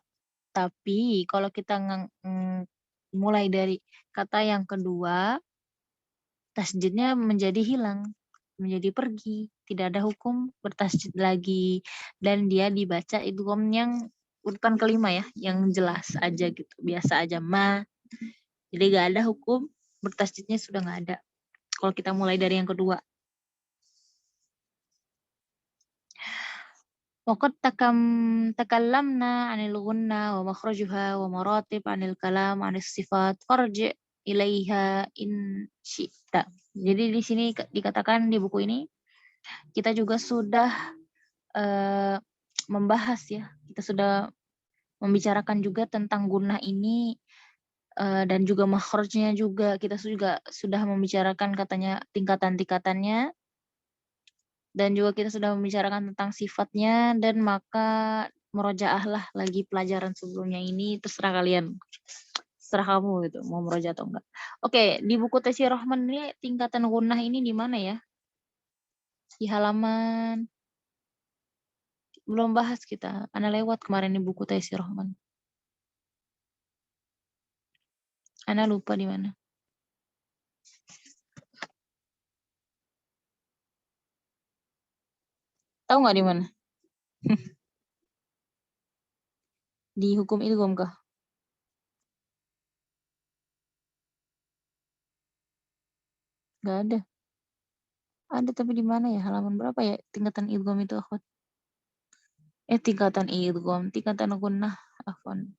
Tapi kalau kita mulai dari kata yang kedua, tasydidnya menjadi hilang, menjadi pergi, tidak ada hukum bertasydid lagi, dan dia dibaca idgham yang urutan kelima ya, yang jelas aja gitu, biasa aja ma. Jadi gak ada hukum bertasydidnya, sudah gak ada kalau kita mulai dari yang kedua. Waqad takallamna 'anil gunna wa makhrajuha wa maratib 'anil kalam 'anis sifat farji' ilaiha in syi'ta. Jadi di sini dikatakan di buku ini kita juga sudah membahas ya. Kita sudah membicarakan juga tentang gunnah ini dan juga makhrajnya juga. Kita juga sudah membicarakan katanya tingkatan-tingkatannya. Dan juga kita sudah membicarakan tentang sifatnya, dan maka murojaahlah lagi pelajaran sebelumnya ini, terserah kalian. Terserah kamu gitu, mau murojaah atau enggak. Oke, di buku Taysir Rahman ini tingkatan gunnah ini di mana ya? Di halaman, belum bahas kita. Ana lewat kemarin di buku Taysir Rahman. Ana lupa di mana. Tahu nggak di mana? Di hukum idgham kah? Nggak ada. Ada tapi di mana ya? Halaman berapa ya tingkatan idgham itu, akhwat? Tingkatan idgham, tingkatan gunnah, afwan.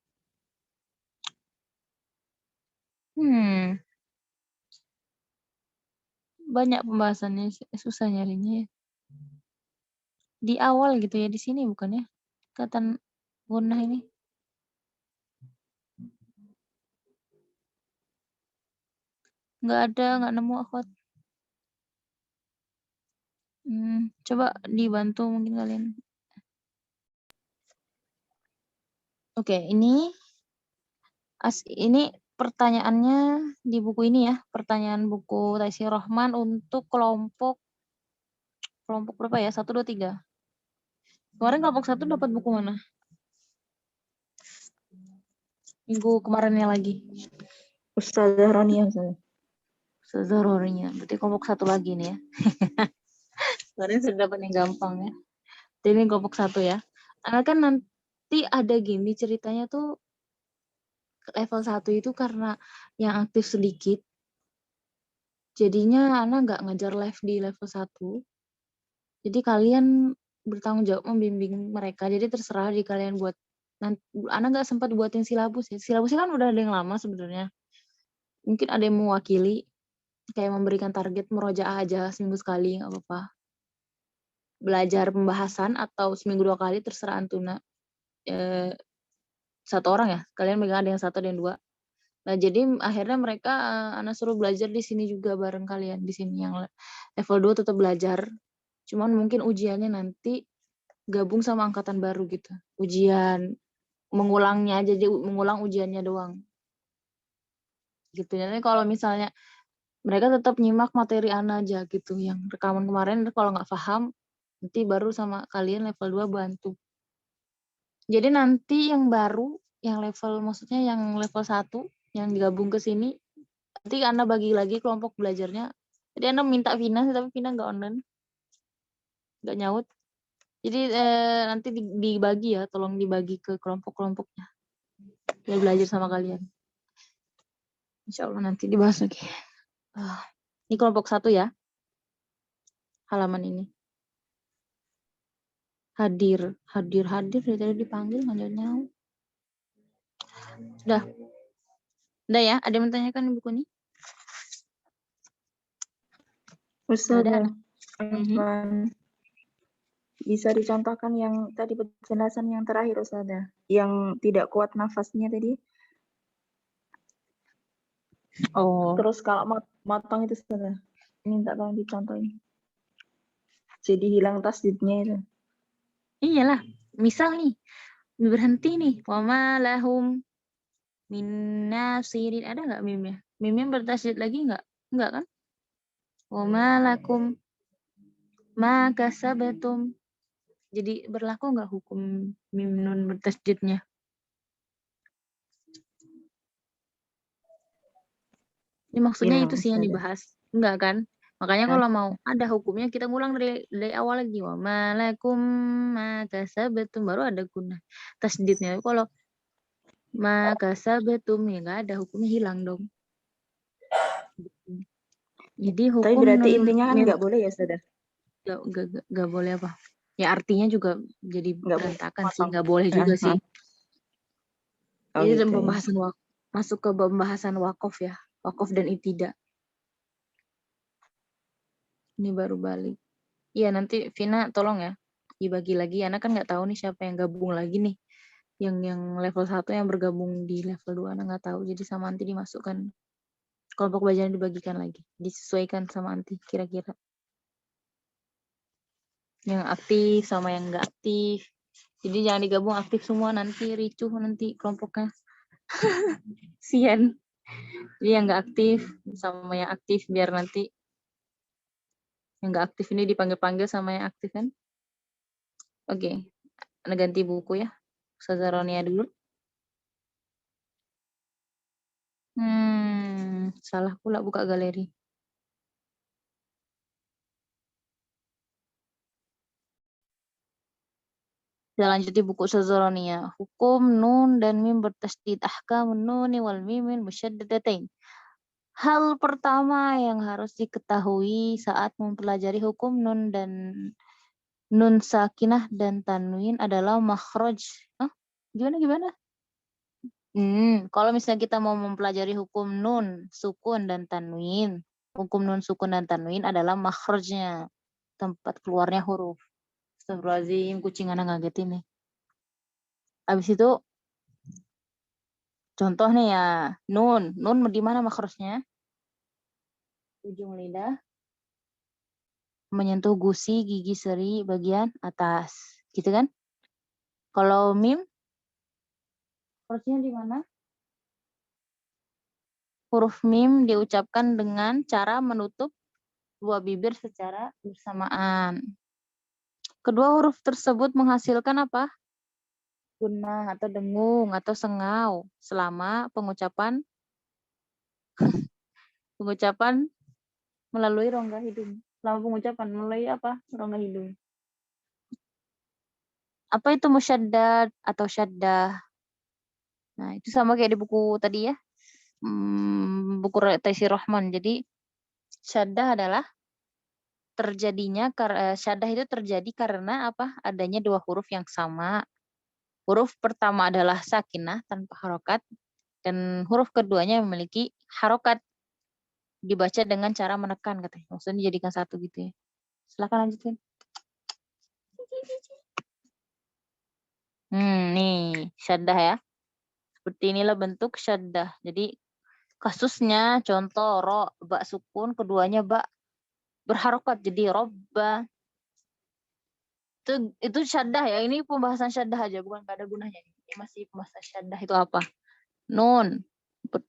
Banyak pembahasannya, susah nyarinya ya. Di awal gitu ya, di sini bukan ya? Tingkatan gunnah ini. Nggak ada, nggak nemu akhwat. Coba dibantu mungkin kalian. Oke, ini pertanyaannya di buku ini ya, pertanyaan buku Taysir Rahman untuk kelompok berapa ya? 1, 2, 3. Kemarin kelompok 1 dapat buku mana? Minggu kemarinnya lagi. Ustazah Ronia saya. Ustazah Ronia. Berarti kelompok 1 lagi nih ya. Kemarin sudah dapat yang gampang ya. Jadi ini kelompok 1 ya. Karena kan nanti ada gini ceritanya tuh, level 1 itu karena yang aktif sedikit. Jadinya Ana nggak ngajar live di level 1. Jadi kalian bertanggung jawab membimbing mereka. Jadi terserah di kalian buat. Ana nggak sempat buatin silabus ya. Silabusnya kan udah ada yang lama sebenarnya. Mungkin ada yang mewakili kayak memberikan target murojaah aja seminggu sekali nggak apa-apa. Belajar pembahasan atau seminggu 2 kali terserah Antuna. 1 orang ya. Kalian megang ada yang 1 ada yang 2. Nah, jadi akhirnya mereka Ana suruh belajar di sini juga bareng kalian di sini yang level 2 tetap belajar. Cuman mungkin ujiannya nanti gabung sama angkatan baru gitu. Ujian mengulangnya aja, jadi mengulang ujiannya doang. Gitu. Jadi kalau misalnya mereka tetap nyimak materi Ana aja gitu, yang rekaman kemarin kalau nggak paham nanti baru sama kalian level 2 bantu. Jadi nanti yang baru, yang level maksudnya yang level 1 yang digabung ke sini, nanti Ana bagi lagi kelompok belajarnya. Jadi Ana minta Vina, tapi Vina nggak online, nggak nyaut. Jadi nanti dibagi ya, tolong dibagi ke kelompok-kelompoknya. Biar belajar sama kalian. Insya Allah nanti dibahas lagi. Ini kelompok 1 ya. Halaman ini. Hadir dari tadi dipanggil nggak nyaut. Udah ya, ada yang menanyakan buku ini? Ustazah, bisa dicontohkan yang tadi penjelasan yang terakhir Ustazah, yang tidak kuat nafasnya tadi? Oh. Terus kalau motong itu Ustazah, minta tolong dicontohin. Jadi hilang tasdidnya itu. Iyalah, misal nih berhenti nih, wama lahum min nasirin, ada nggak mimnya? Mimnya bertasydid lagi nggak? Nggak kan? Wama lakum ma kasabatum. Jadi berlaku nggak hukum mim nun bertasydidnya? Ini maksudnya itu sih yang dibahas. Enggak kan? Makanya kalau mau ada hukumnya kita ngulang dari awal lagi. Wa malakum ma kasabatum, baru ada guna tasydidnya. Kalau ma kasabatum ya enggak ada, hukumnya hilang dong. Jadi hukum Tapi berarti intinya kan nggak boleh ya Ustazah? Nggak boleh apa? Ya artinya juga jadi berantakan sih, nggak boleh juga sih. Jadi gitu, pembahasan masuk ke pembahasan wakaf ya, wakaf dan ibtidah. Ini baru balik. Iya nanti Vina tolong ya dibagi lagi. Anak kan nggak tahu nih siapa yang gabung lagi nih. Yang level 1 yang bergabung di level 2 anak nggak tahu. Jadi sama Anti dimasukkan. Kelompok belajar dibagikan lagi. Disesuaikan sama Anti kira-kira. Yang aktif sama yang nggak aktif. Jadi jangan digabung aktif semua, nanti ricuh nanti kelompoknya. Sian. Jadi yang nggak aktif sama yang aktif biar nanti yang nggak aktif ini dipanggil-panggil sama yang aktif kan. Oke. Ana ganti buku ya. Ustazah Ronia dulu. Salah pula buka galeri. Kita lanjut di buku Ustazah Ronia. Hukum nun dan mim bertasydid, ahkamun nuni wal mimin musyaddadatain. Hal pertama yang harus diketahui saat mempelajari hukum nun dan nun sakinah dan tanwin adalah makhraj. Gimana? Kalau misalnya kita mau mempelajari hukum nun, sukun dan tanwin, hukum nun, sukun dan tanwin adalah makhrajnya, tempat keluarnya huruf. Astagfirullahaladzim, kucing anak ngagetin nih. Habis itu contoh nih ya, nun di mana makhrajnya? Ujung lidah menyentuh gusi gigi seri bagian atas, gitu kan? Kalau mim makhrajnya di mana? Huruf mim diucapkan dengan cara menutup dua bibir secara bersamaan. Kedua huruf tersebut menghasilkan apa? Gunnah atau dengung atau sengau selama pengucapan melalui rongga hidung. Selama pengucapan melalui apa? Rongga hidung. Apa itu musyaddad atau syaddah? Nah, itu sama kayak di buku tadi ya. Buku Taisir Rahman. Jadi syaddah adalah terjadinya syaddah itu terjadi karena apa? Adanya dua huruf yang sama. Huruf pertama adalah sakinah tanpa harokat dan huruf keduanya memiliki harokat, dibaca dengan cara menekan katanya. Maksudnya dijadikan satu gitu ya. Silakan lanjutin. Nih syaddah ya. Seperti inilah bentuk syaddah. Jadi kasusnya contoh ro, ba sukun, keduanya ba berharokat jadi robba. Itu syaddah ya. Ini pembahasan syaddah aja, bukan gak ada gunanya. Ini masih pembahasan syaddah itu apa? Nun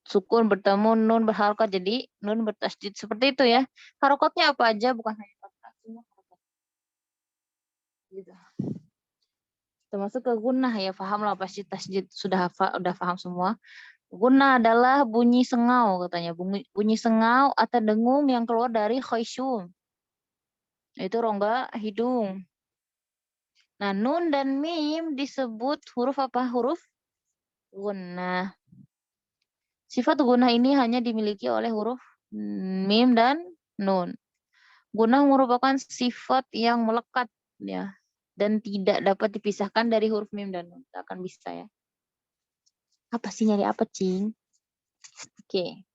sukun bertemu nun berharokat jadi nun bertasydid seperti itu ya. Harokatnya apa aja, bukan hanya fathah, semua harokat. Gitu. Termasuk ke gunnah ya, paham lah pasti tasydid sudah paham semua. Gunnah adalah bunyi sengau katanya, bunyi sengau atau dengung yang keluar dari khayshum. Itu rongga hidung. Nah, nun dan mim disebut huruf apa? Huruf gunnah. Sifat gunnah ini hanya dimiliki oleh huruf mim dan nun. Gunnah merupakan sifat yang melekat ya dan tidak dapat dipisahkan dari huruf mim dan nun. Tak akan bisa ya. Apa sih, nyari apa, Cing? Oke.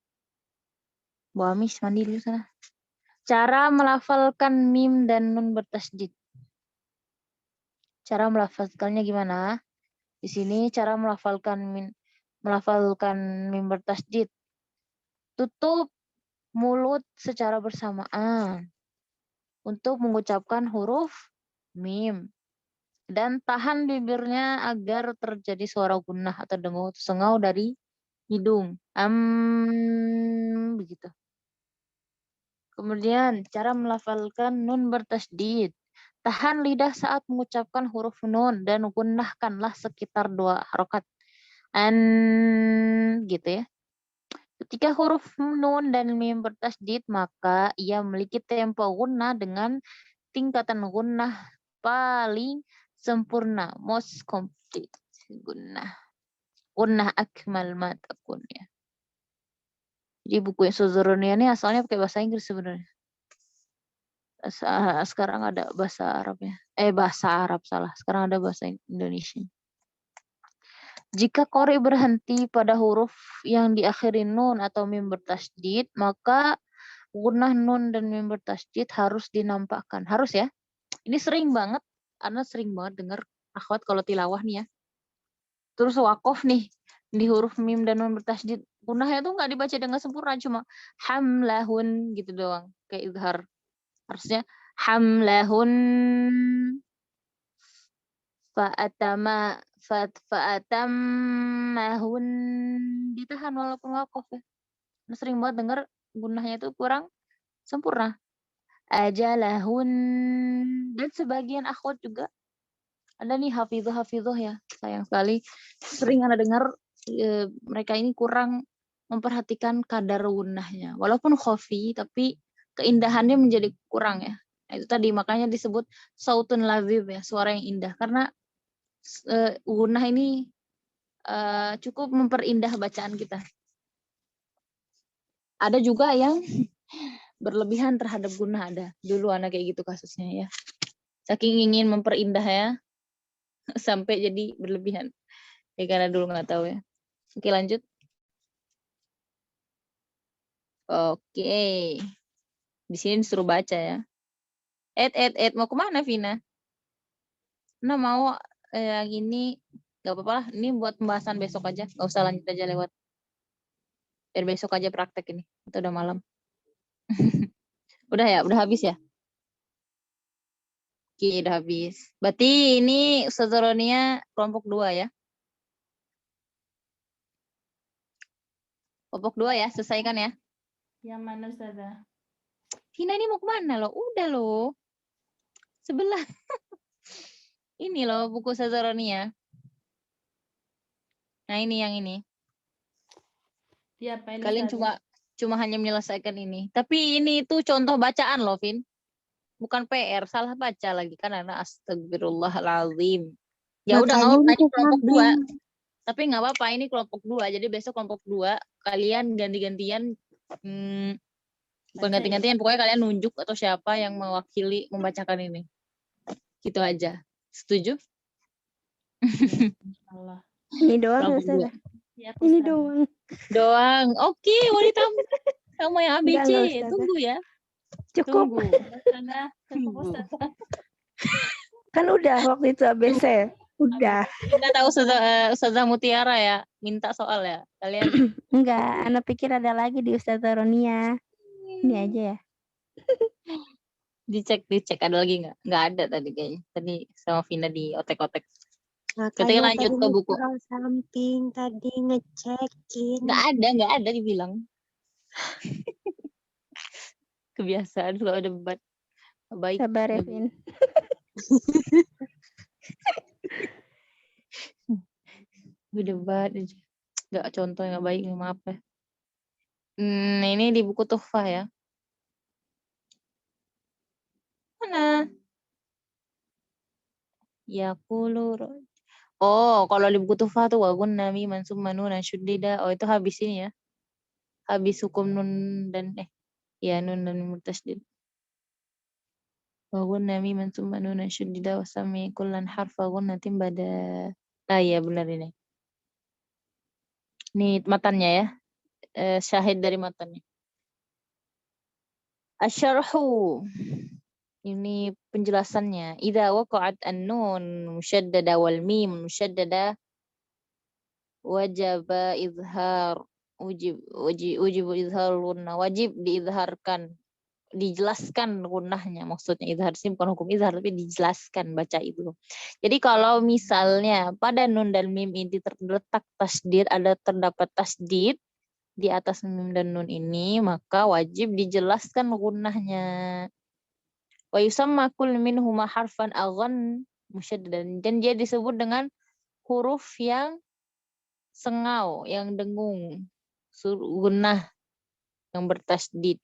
Bu Amis mandi dulu sana. Cara melafalkan mim dan nun bertasydid. Cara melafalkannya gimana? Di sini cara melafalkan mim bertasydid. Tutup mulut secara bersamaan untuk mengucapkan huruf mim dan tahan bibirnya agar terjadi suara gunnah atau dengung sengau dari hidung. Begitu. Kemudian cara melafalkan nun bertasydid. Tahan lidah saat mengucapkan huruf nun dan gunnahkanlah sekitar 2 harokat. Gitu ya. Ketika huruf nun dan mim bertasydid, maka ia memiliki tempo gunnah dengan tingkatan gunnah paling sempurna, most complete gunnah. Gunnah akmal ma takun ya. Jadi buku yang Suzuruniyah ini asalnya pakai bahasa Inggris sebenarnya. Sekarang ada bahasa Arabnya. Bahasa Arab salah. Sekarang ada bahasa Indonesia. Jika qori berhenti pada huruf yang diakhiri nun atau mim bertasydid, maka gunnah nun dan mim bertasydid harus dinampakkan. Harus ya. Ini sering banget. Ana sering banget dengar akhwat kalau tilawah nih ya. Terus wakof nih di huruf mim dan nun bertasydid. Gunnahnya tuh nggak dibaca dengan sempurna, cuma hamlahun gitu doang. Kayak izhar. Harusnya hamlahun fa'atammahun ditahan walaupun wakof ya. Nah, sering banget dengar gunnahnya itu kurang sempurna. Ajalahun dan sebagian akhwat juga ada nih hafidhuh ya. Sayang sekali sering Anda dengar mereka ini kurang memperhatikan kadar gunnahnya. Walaupun khafi tapi keindahannya menjadi kurang ya. Nah, itu tadi makanya disebut sautun lazib ya, suara yang indah karena gunnah ini cukup memperindah bacaan kita. Ada juga yang berlebihan terhadap gunnah ada. Dulu anak kayak gitu kasusnya ya. Saking ingin memperindah ya sampai jadi berlebihan. Ya karena dulu nggak tahu ya. Oke, lanjut. Oke. Di sini disuruh baca ya. Mau kemana Vina? Nah mau yang ini nggak apa-apa lah. Ini buat pembahasan besok aja. Nggak usah lanjut aja lewat. Biar besok aja praktek ini. Itu udah malam. Udah ya? Udah habis ya? Oke, udah habis. Berarti ini Ustazah Ronia kelompok 2 ya? Kelompok 2 ya? Selesaikan ya? Yang mana Ustazah? Vina ini mau kemana loh? Udah loh. Sebelah. Ini loh buku Ustazah Ronia. Nah ini yang ini. Diapain Kalian Ustazah? cuma hanya menyelesaikan ini. Tapi ini tuh contoh bacaan loh, Vin. Bukan PR, salah baca lagi kan anak astagfirullahalazim. Ya udah nggak apa-apa, ini kelompok 2. Tapi nggak apa-apa, ini kelompok 2. Jadi besok kelompok 2 kalian ganti-gantian, bukan Baca ganti-gantian, pokoknya kalian nunjuk atau siapa yang mewakili membacakan ini. Gitu aja. Setuju? Allah. Ini doang Kelompok Ustazah. 2. Ya, Ini Ustazah. doang. Doang. Oke, wanita sama yang ABC. Enggak, Ustazah. Tunggu ya. Cukup. Tunggu. Ustazah, cukup Tunggu. Ustazah. Kan udah waktu itu ABC. Udah. Kita tahu Ustazah Mutiara ya, minta soal ya. Kalian Enggak, Ana pikir ada lagi di Ustazah Ronia. Ini aja ya. dicek ada lagi nggak? Nggak ada tadi kayaknya. Tadi sama Vina di otek-otek. Kita Makanya lanjut tadi ke buku. scroll samping, tadi ngecekin. Nggak ada dibilang. Kebiasaan kalau ada debat. Baik. Sabar ya, Vin. Gue debat aja. Nggak contoh nggak baik, maaf ya. Ini di buku Tuhfah ya. Mana? Yaqulu. Oh, kalau di buku Tuhfah tuh wagun nami mansub manuna syuddida. Oh, itu habis ini ya. Habis hukum nun dan nun dan mutasydid. Wagun nami mansub manuna syuddida wasami kullan harfa gunnatin bada. Iya benar ini. Ini matannya ya. Syahid dari matannya. Asyarhu. Ini penjelasannya. Idza waqa'at an-nun musyaddada wal mim musyaddada wajaba izhar wajib izhar gunnah, wajib diizharkan, dijelaskan gunnahnya. Maksudnya izhar sih bukan hukum izhar tapi dijelaskan baca itu. Jadi kalau misalnya pada nun dan mim ini terletak tasdid, terdapat tasdid di atas mim dan nun ini, maka wajib dijelaskan gunnahnya. Wa yusamma kullu minhuma harfan aghan musyaddadan, dan dia disebut dengan huruf yang sengau, yang dengung, gunnah yang bertasdid.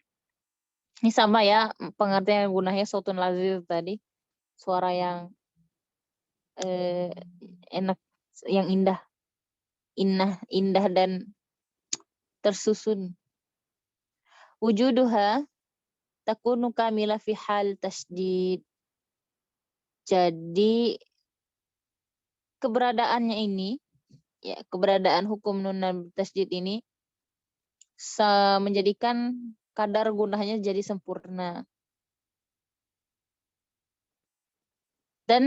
Ini sama ya pengertian gunnahnya sautun lazir tadi, suara yang enak, yang indah dan tersusun. Wujuduha takunu kamila fi hal tasdid. Jadi keberadaannya ini, ya keberadaan hukum nun dan tasdid ini menjadikan kadar gunnahnya jadi sempurna. Dan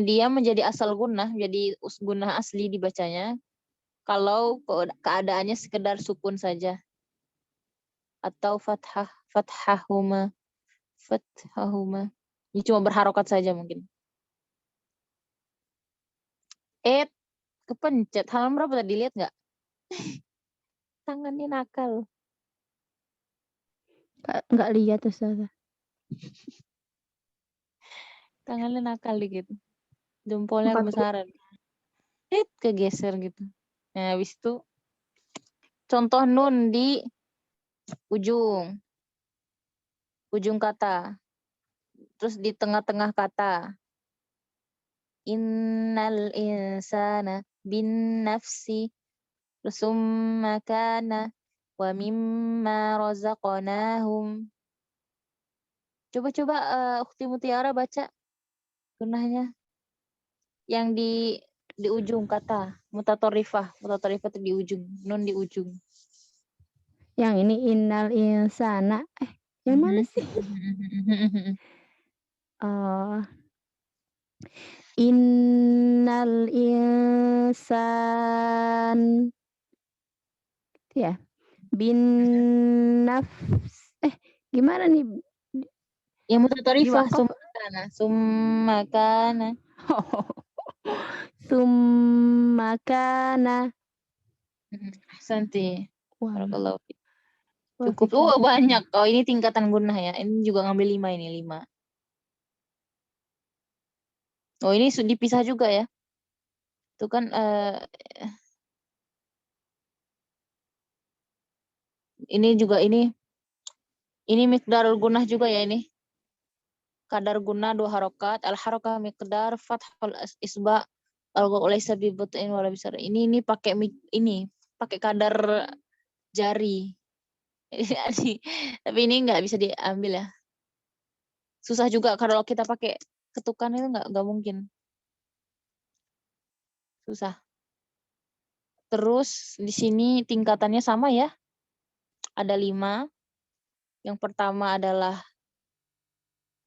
dia menjadi asal gunnah, jadi gunnah asli dibacanya kalau keadaannya sekedar sukun saja. Atau fathahuma. Ini cuma berharokat saja mungkin. Kepencet. Halaman berapa tadi, lihat nggak? Tangannya nakal. Nggak lihat Ustazah. Tangannya nakal dikit. Jempolnya 40. kebesaran. Kegeser gitu. Nah, habis itu contoh nun di ujung kata. Terus di tengah-tengah kata. Innal insana bin nafsi summa kana wa mimma razaqnahum. Coba Ukhti Mutiara baca gunnahnya yang di ujung kata. Mutatorifah itu di ujung, nun di ujung. Yang ini innal insana. Yang mana sih? Innal insan. Ya. Bin nafs. Gimana nih? Yang mutatorifah Diwakaf. summa kana. Summa kana. Santi. Barakallahu fiik. Wah, Cukup. Banyak. Oh, ini tingkatan gunnah ya. Ini juga ngambil 5 ini, 5. Oh, ini dipisah juga ya. Itu kan ini juga ini miqdarul gunnah juga ya ini. Kadar gunnah 2 harokat, al harokah miqdar fathul isba Laisa bi but'in wala bisar. Ini pakai pakai kadar jari. Tapi ini nggak bisa diambil ya. Susah juga kalau kita pakai ketukan itu nggak mungkin. Susah. Terus di sini tingkatannya sama ya. Ada 5. Yang pertama adalah,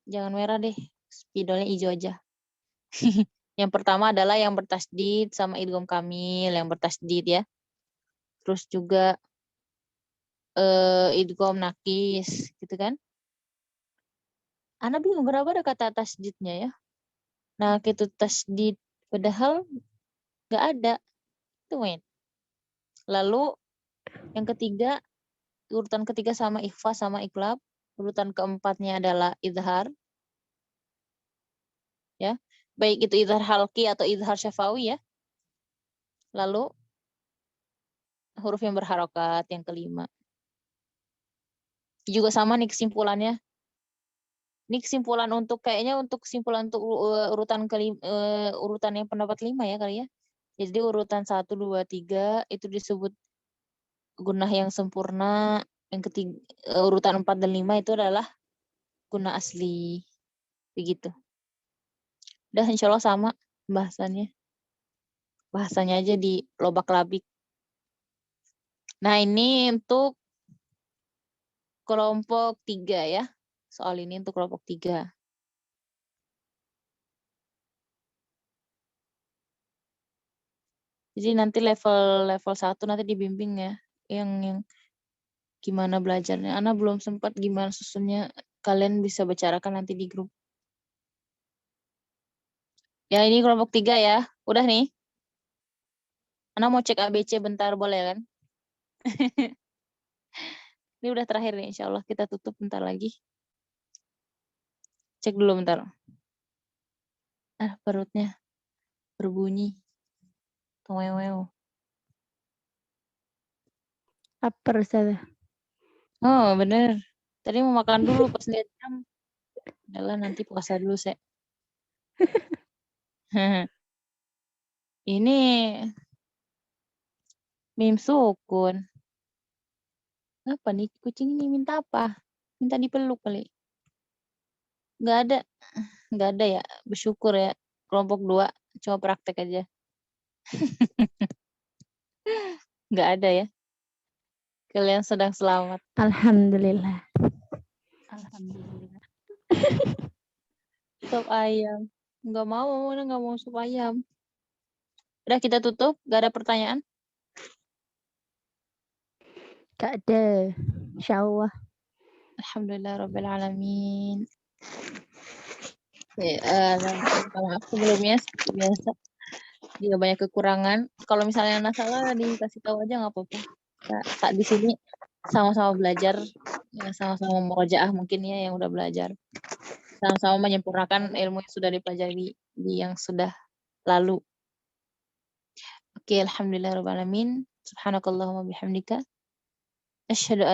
jangan merah deh, spidolnya hijau aja. Yang pertama adalah yang bertasdid sama idgham kamil yang bertasdid ya. Terus juga idgham nakis gitu kan. Ana bingung kenapa ada kata tasdidnya ya. Nah, itu tasdid padahal nggak ada. Itu wait. Lalu yang ketiga, urutan ketiga sama ikhfa sama iklab. Urutan keempatnya adalah idhar. Ya. Baik itu idhar halqi atau idhar syafawi ya. Lalu huruf yang berharokat yang kelima. Juga sama nih kesimpulannya. Ini kesimpulan untuk kayaknya untuk kesimpulan untuk urutan urutan yang pendapat 5 ya kali ya. Jadi urutan 1, 2, 3 itu disebut gunah yang sempurna. Yang ketiga urutan 4 dan 5 itu adalah gunah asli. Begitu. Udah insya Allah sama bahasannya. Bahasanya aja di lobak-labik. Nah, ini untuk kelompok 3 ya. Soal ini untuk kelompok 3. Jadi nanti level 1 nanti dibimbing ya. Yang gimana belajarnya. Ana belum sempat gimana susunnya. Kalian bisa bicarakan nanti di grup. Ya, ini kelompok 3 ya. Udah nih. Ana mau cek ABC bentar, boleh kan? Ini udah terakhir nih, insya Allah kita tutup bentar lagi. Cek dulu bentar. Perutnya berbunyi. Towewew. Lapar saya. Oh, bener. Tadi mau makan dulu pas lihat jam. Adalah nanti puasa dulu, saya. Ini mim sukun. Apa nih kucing ini minta apa? Minta dipeluk kali. Nggak ada ya. Bersyukur ya. Kelompok 2 cuma praktek aja. Nggak ada ya. Kalian sedang selamat. Alhamdulillah. Alhamdulillah. Sop ayam. Nggak mau sop ayam. Udah kita tutup. Nggak ada pertanyaan. Gak ada. Insya Allah. Alhamdulillah Rabbil Alamin. Maaf sebelumnya seperti biasa. Jika banyak kekurangan, kalau misalnya Ana salah dikasih tahu aja nggak apa-apa. Saat di sini sama-sama belajar, ya, sama-sama murojaah mungkin ya yang udah belajar. Sama-sama menyempurnakan ilmu yang sudah dipelajari di yang sudah lalu. Oke, alhamdulillah rabbil alamin. Subhanakallahumma bihamdika. Asyhadu